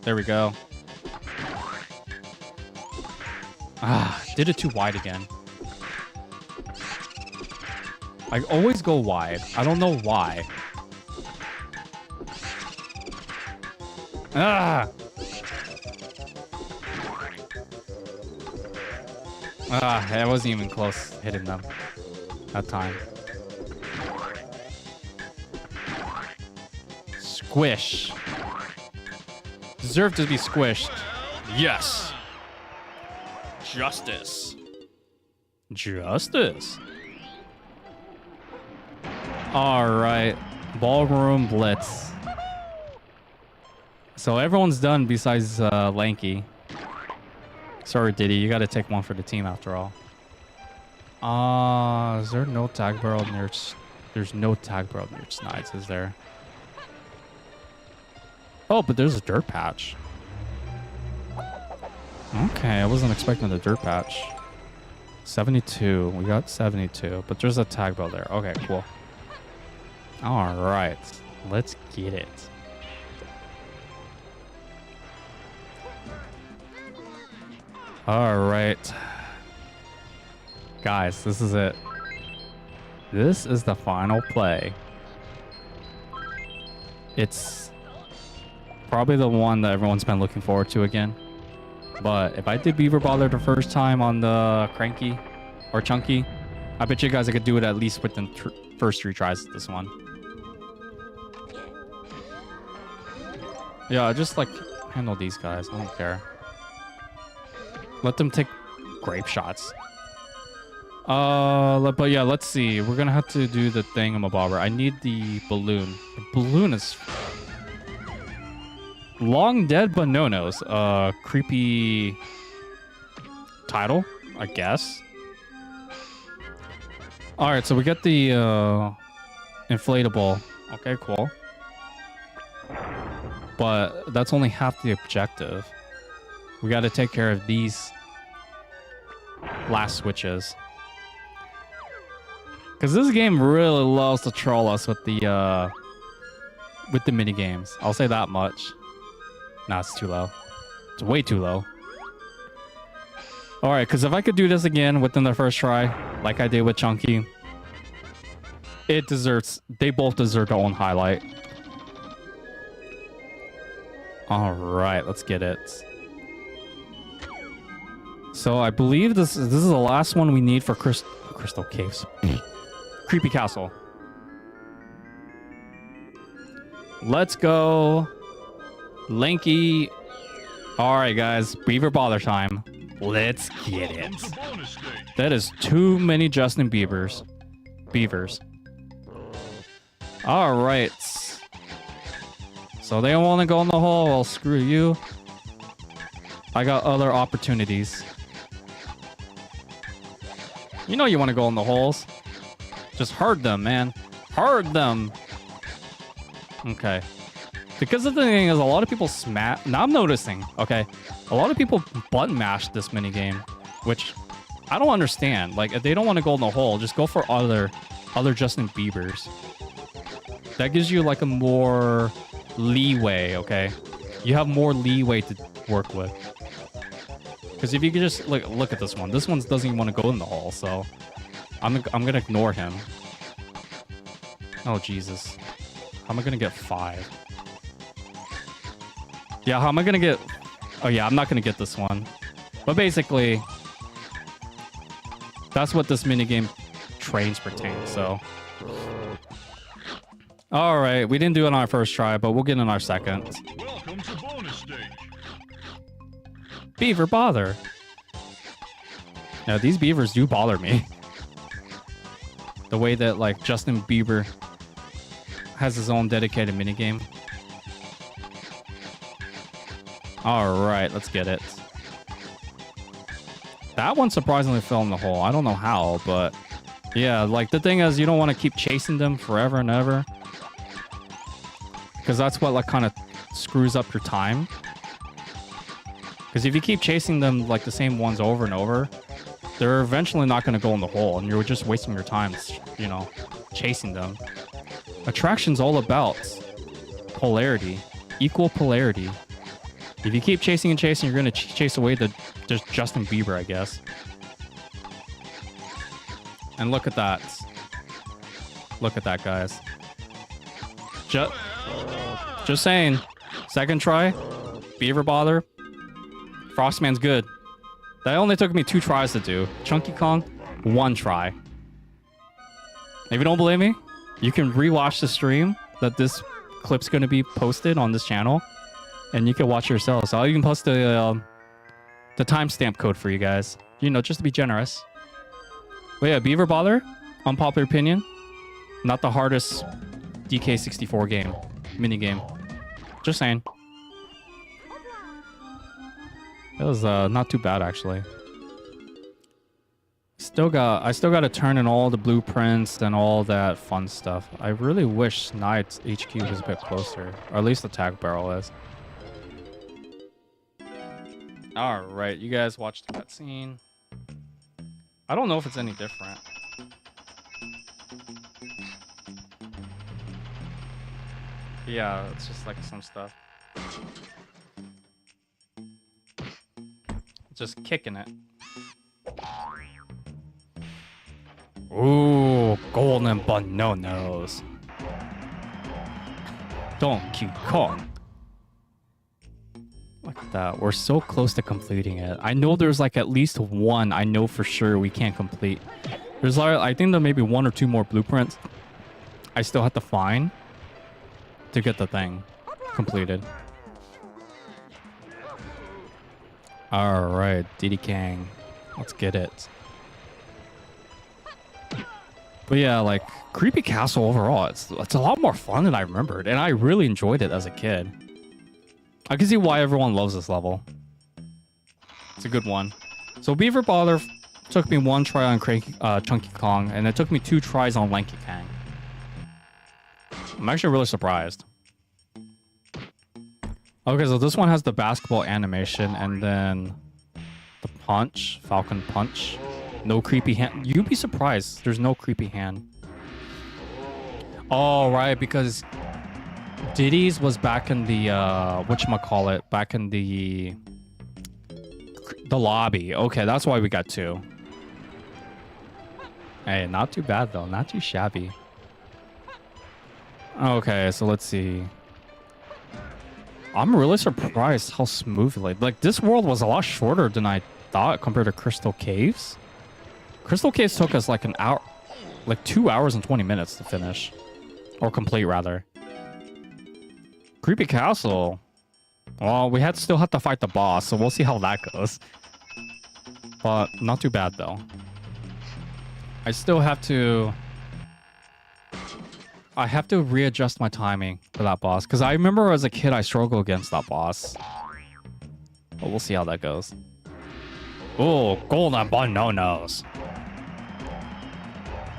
There we go. Ah, did it too wide again. I always go wide. I don't know why. Ah! Ah, I wasn't even close hitting them that time. Squish. Deserve to be squished. Yes. Justice. Justice. All right. Ballroom Blitz. So everyone's done besides Lanky. Sorry, Diddy. You got to take one for the team after all. Is there no tag barrel near... There's no tag barrel near Snides, is there? Oh, but there's a dirt patch. Okay, I wasn't expecting the dirt patch. 72. We got 72, but there's a tag barrel there. Okay, cool. All right. Let's get it. All right. Guys, this is it. This is the final play. It's probably the one that everyone's been looking forward to again. But if I did Beaver Bother the first time on the Cranky or Chunky, I bet you guys I could do it at least within first 3 tries of this one. Yeah, just like handle these guys. I don't care. Let them take grape shots. But yeah, let's see. We're gonna have to do the thingamabobber. I need the balloon. The balloon is long dead BANONOS. Creepy title, I guess. All right, so we get the inflatable. Okay, cool. But that's only half the objective. We got to take care of these last switches. Because this game really loves to troll us with the mini games. I'll say that much. Nah, it's too low. It's way too low. All right, because if I could do this again within the first try, like I did with Chunky, it deserves. They both deserve their own highlight. All right, let's get it. So I believe this is the last one we need for Crystal Caves. Creepy Castle. Let's go. Lanky. All right, guys. Beaver Bother time. Let's get it. That is too many Justin Beavers. All right. So they don't want to go in the hole. Well, screw you. I got other opportunities. You know you want to go in the holes. Just herd them, man. Herd them. Okay. Because the thing is, a lot of people smash. Now I'm noticing, okay? A lot of people button mash this minigame, which I don't understand. Like, if they don't want to go in the hole, just go for other Justin Biebers. That gives you, like, a more leeway, okay? You have more leeway to work with. Because if you could just look at this one. This one doesn't even want to go in the hole, so I'm gonna ignore him. Oh, Jesus. How am I gonna get 5? Yeah, how am I gonna get... Oh, yeah, I'm not gonna get this one. But basically, that's what this minigame trains pertain, so... Alright, we didn't do it on our first try, but we'll get in our second. Welcome to bonus stage. Beaver Bother. Now, these beavers do bother me. The way that, like, Justin Bieber has his own dedicated minigame. Alright, let's get it. That one surprisingly fell in the hole. I don't know how, but... Yeah, like, the thing is, you don't want to keep chasing them forever and ever. Because that's what, like, kind of screws up your time. Because if you keep chasing them, like, the same ones over and over, they're eventually not going to go in the hole, and you're just wasting your time, you know, chasing them. Attraction's all about polarity, equal polarity. If you keep chasing and chasing, you're going to chase away the Justin Bieber, I guess. And look at that. Look at that, guys. Just saying. Second try. Beaver Bother. Frostman's good. That only took me 2 tries to do. Chunky Kong, 1 try. If you don't believe me, you can rewatch the stream that this clip's going to be posted on this channel, and you can watch yourselves. I'll even post the timestamp code for you guys. You know, just to be generous. But yeah, Beaver Bother, unpopular opinion, not the hardest DK64 game, minigame. Just saying. It was not too bad, actually. I still got to turn in all the blueprints and all that fun stuff. I really wish Knight's HQ was a bit closer, or at least the tag barrel is. All right, you guys watched the cutscene. I don't know if it's any different. Yeah, it's just like some stuff. Just kicking it. Ooh, golden BANONOS. Donkey Kong. Look at that. We're so close to completing it. I know there's like at least one I know for sure we can't complete. There's like, I think there may be 1 or 2 more blueprints I still have to find to get the thing completed. Alright, Diddy Kang. Let's get it. But yeah, like, Creepy Castle overall, it's a lot more fun than I remembered. And I really enjoyed it as a kid. I can see why everyone loves this level. It's a good one. So Beaver Bother took me 1 try on Chunky Kong, and it took me 2 tries on Lanky Kang. I'm actually really surprised. Okay, so this one has the basketball animation, and then the punch, Falcon Punch. No creepy hand. You'd be surprised. There's no creepy hand. Oh, right, because Diddy's was back in the whatchamacallit, back in the lobby. Okay, that's why we got 2. Hey, not too bad though. Not too shabby. Okay, so let's see. I'm really surprised how smoothly. Like, this world was a lot shorter than I thought compared to Crystal Caves. Crystal Caves took us like an hour, like 2 hours and 20 minutes to finish. Or complete, rather. Creepy Castle. Well, we still have to fight the boss, so we'll see how that goes. But not too bad, though. I still have to... I have to readjust my timing for that boss. Because I remember as a kid, I struggled against that boss. But we'll see how that goes. Oh, golden bananas.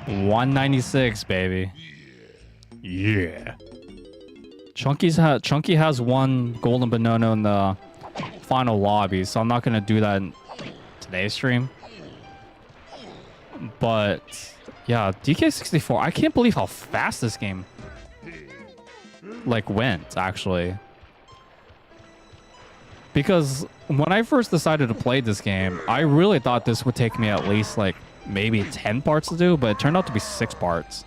196, baby. Yeah. Chunky has 1 golden banana in the final lobby, so I'm not going to do that in today's stream. But... yeah, DK64, I can't believe how fast this game like went, actually. Because when I first decided to play this game, I really thought this would take me at least like maybe 10 parts to do, but it turned out to be 6 parts.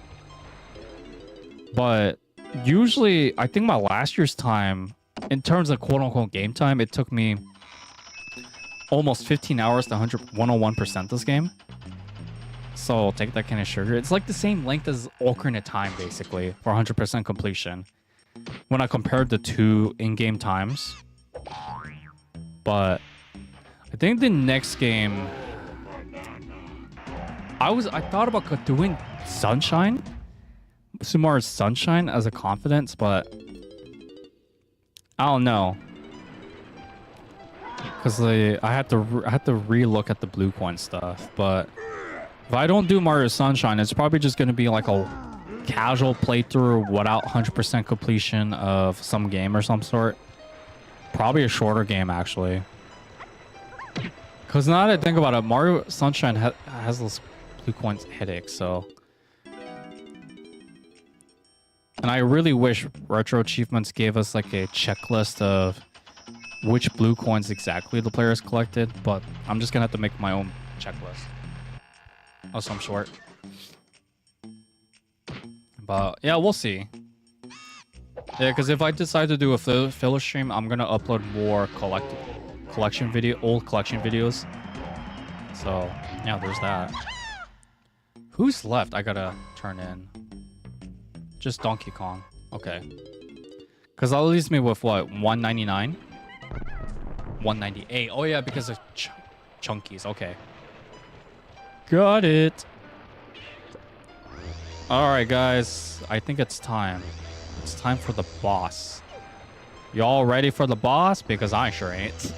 But usually, I think my last year's time, in terms of quote-unquote game time, it took me almost 15 hours to 101% this game. So take that kind of sugar. It's like the same length as Ocarina of Time, basically, for 100% completion. When I compared the 2 in-game times. But I think the next game, I thought about doing Sunshine, Sumaru's Sunshine as a confidence, but I don't know. Because I had to re-look at the blue coin stuff, but if I don't do Mario Sunshine, it's probably just going to be like a casual playthrough without 100% completion of some game or some sort. Probably a shorter game, actually. Because now that I think about it, Mario Sunshine has those blue coins headaches, so... And I really wish Retro Achievements gave us like a checklist of which blue coins exactly the players collected, but I'm just going to have to make my own checklist of some sort. But yeah, we'll see. Yeah, because if I decide to do a filler stream, I'm gonna upload more old collection videos. So yeah, there's that. Who's left? I gotta turn in. Just Donkey Kong. Okay. Because that leaves me with what? 199? 198. Oh yeah, because of chunkies. Okay. Got it. Alright, guys. I think it's time. It's time for the boss. Y'all ready for the boss? Because I sure ain't.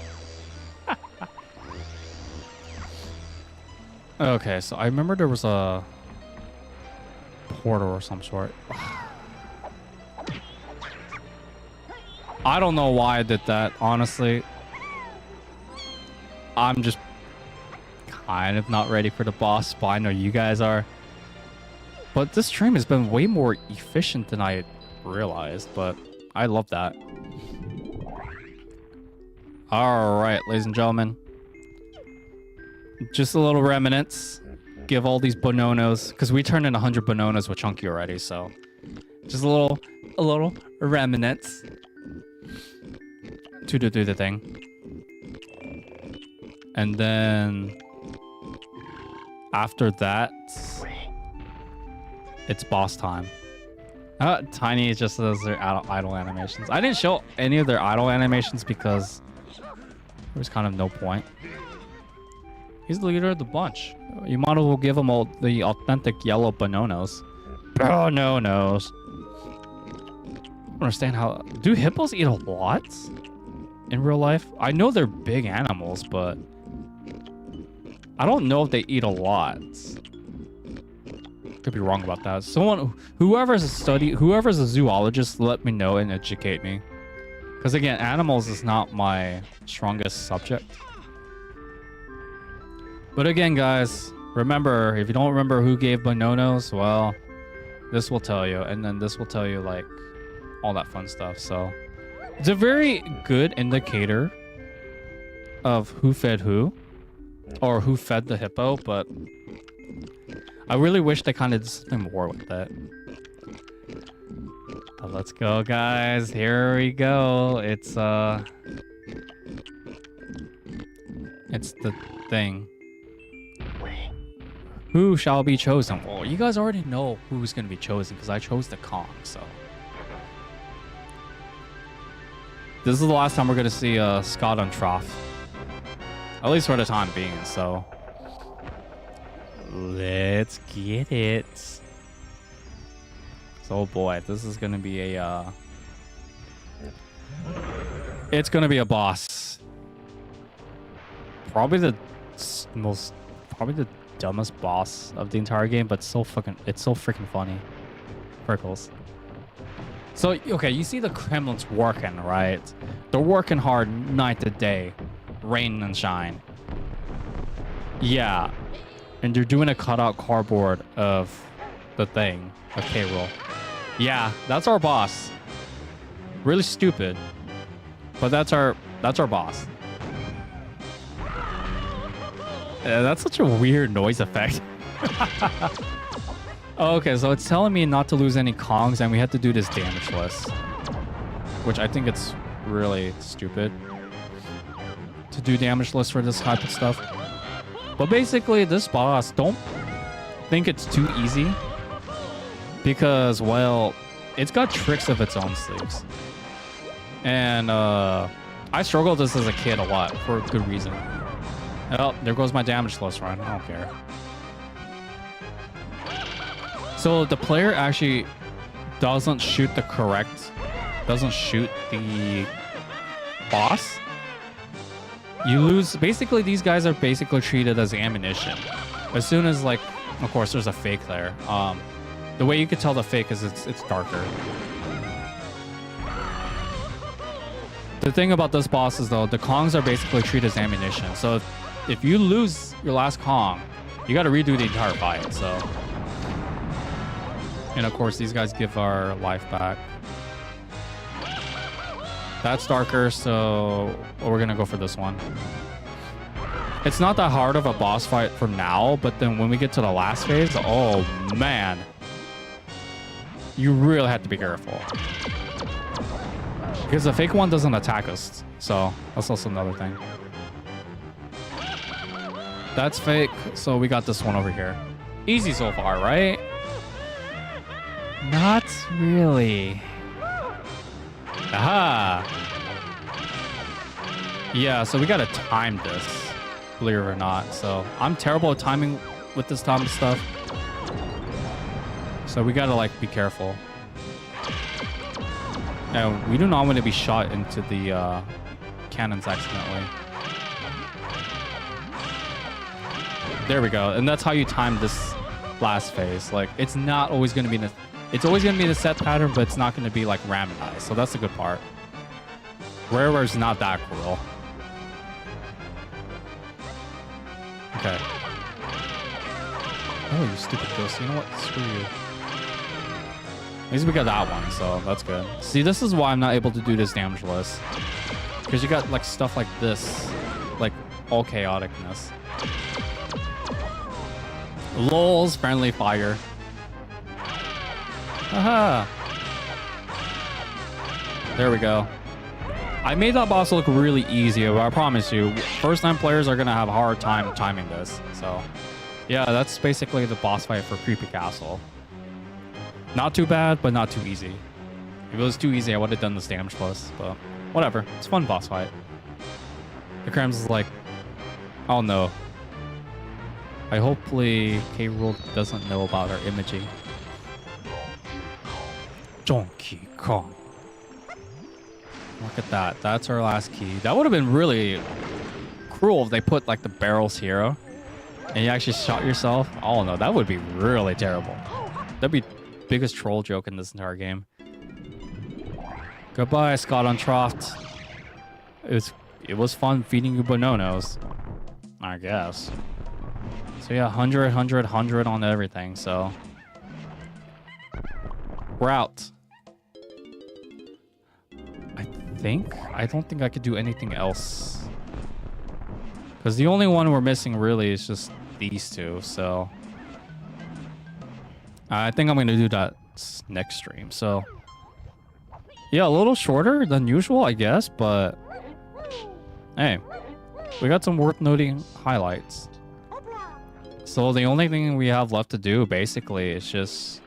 Okay, so I remember there was a portal or some sort. I don't know why I did that, honestly. I'm just kind of not ready for the boss, but I know you guys are. But this stream has been way more efficient than I realized, but I love that. Alright, ladies and gentlemen. Just a little remnants. Give all these bananas, because we turned in 100 bananas with Chunky already, so just a little remnants to do the thing. And then after that, it's boss time. Tiny just does their idle animations. I didn't show any of their idle animations because there was kind of no point. He's the leader of the bunch. You might as well give him all the authentic yellow bananas. Bananos. I don't understand how... Do hippos eat a lot in real life? I know they're big animals, but I don't know if they eat a lot. Could be wrong about that. Whoever's a zoologist, let me know and educate me. Because again, animals is not my strongest subject. But again, guys, remember, if you don't remember who gave Banonos, well, this will tell you. And then this will tell you, like, all that fun stuff. So it's a very good indicator of who fed who. Or who fed the hippo, but I really wish they kind of did something more with that. But let's go, guys. Here we go. It's the thing. Who shall be chosen? Well, you guys already know who's going to be chosen because I chose the Kong, so. This is the last time we're going to see Scott on Trough. At least for the time being, so. Let's get it. So boy, this is gonna be a it's gonna be a boss. Probably the dumbest boss of the entire game, but it's so freaking funny. Prickles. So okay, you see the Kremlin's working, right? They're working hard night to day, rain and shine. Yeah. And they're doing a cutout cardboard of the thing, of K-Rool. Yeah, that's our boss. Really stupid, but that's our boss. That's such a weird noise effect. Okay, so it's telling me not to lose any Kongs, and we have to do this damage list, which I think it's really stupid to do damage lists for this type of stuff. But basically, this boss, don't think it's too easy because, well, it's got tricks of its own sleeves. And I struggled with this as a kid a lot for a good reason. Oh, there goes my damage list run. I don't care. So the player actually doesn't shoot the boss. You lose. Basically, these guys are basically treated as ammunition. As soon as, like, of course, there's a fake there. The way you could tell the fake is it's darker. The thing about this boss is, though, the Kongs are basically treated as ammunition. So if you lose your last Kong, you got to redo the entire fight. So, and of course, these guys give our life back. That's darker, so we're gonna go for this one. It's not that hard of a boss fight for now, but then when we get to the last phase, oh man, you really have to be careful because the fake one doesn't attack us, so that's also another thing. That's fake, so we got this one over here. Easy so far, right? Not really. Aha! Yeah, so we gotta time this, believe it or not. So I'm terrible at timing with this type of stuff. So we gotta, like, be careful. And we do not want to be shot into the cannons accidentally. There we go. And that's how you time this last phase. Like, it's not always gonna be the... It's always going to be the set pattern, but it's not going to be, like, randomized. So that's the good part. Rareware's not that cruel. Okay. Oh, you stupid ghost. You know what? Screw you. At least we got that one, so that's good. See, this is why I'm not able to do this damage list. Because you got, like, stuff like this. Like, all chaoticness. LOL's friendly fire. Aha! There we go. I made that boss look really easy, but I promise you, first-time players are gonna have a hard time timing this. So, yeah, that's basically the boss fight for Creepy Castle. Not too bad, but not too easy. If it was too easy, I would have done this damage plus, but whatever. It's a fun boss fight. The Krams is like, oh no. Hopefully K. Rool doesn't know about our imaging. Donkey Kong. Look at that. That's our last key. That would have been really cruel if they put like the barrels here and you actually shot yourself. Oh no, that would be really terrible. That'd be biggest troll joke in this entire game. Goodbye, Scott Untroft. It was fun feeding you Bononos, I guess. So yeah, 100, 100, 100 on everything, so we're out. I don't think I could do anything else. Because the only one we're missing really is just these two, so I think I'm going to do that next stream. So yeah, a little shorter than usual, I guess, but hey, we got some worth noting highlights. So the only thing we have left to do basically is just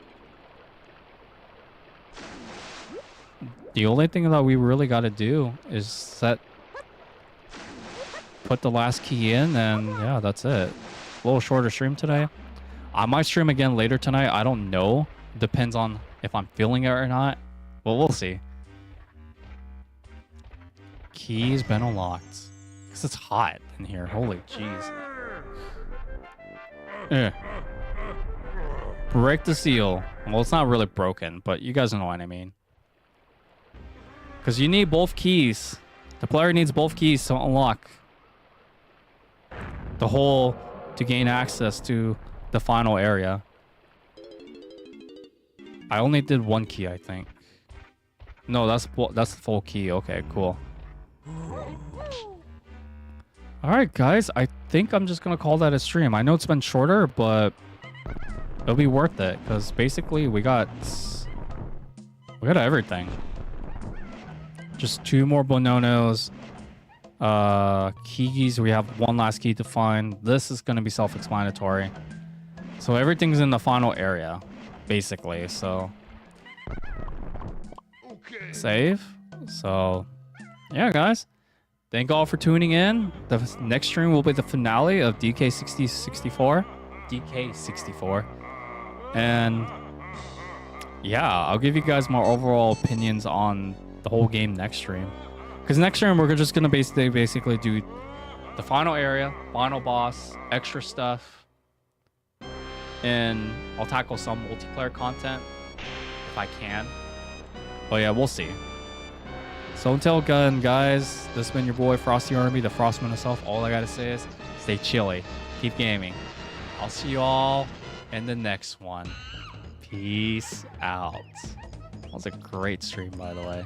the only thing that we really got to do is put the last key in, and yeah, that's it. A little shorter stream today. I might stream again later tonight. I don't know. Depends on if I'm feeling it or not. Well, we'll see. Key's been unlocked. Because it's hot in here. Holy jeez. Break the seal. Well, it's not really broken, but you guys know what I mean. Because you need both keys. The player needs both keys to unlock the hole to gain access to the final area. I only did one key, I think. No, that's the full key. Okay, cool. All right, guys. I think I'm just gonna call that a stream. I know it's been shorter, but it'll be worth it because basically we got everything. Just 2 more Bononos. Keys. We have one last key to find. This is gonna be self-explanatory. So everything's in the final area, basically. So save. So yeah, guys. Thank all for tuning in. The next stream will be the finale of DK64. And yeah, I'll give you guys more overall opinions on the whole game next stream. Because next stream we're just gonna basically do the final area, final boss, extra stuff, and I'll tackle some multiplayer content if I can. But yeah, we'll see. So until then, guys, this has been your boy Frosty Army, the Frostman himself. All I gotta say is stay chilly, keep gaming. I'll see you all in the next one. Peace out. That was a great stream, by the way.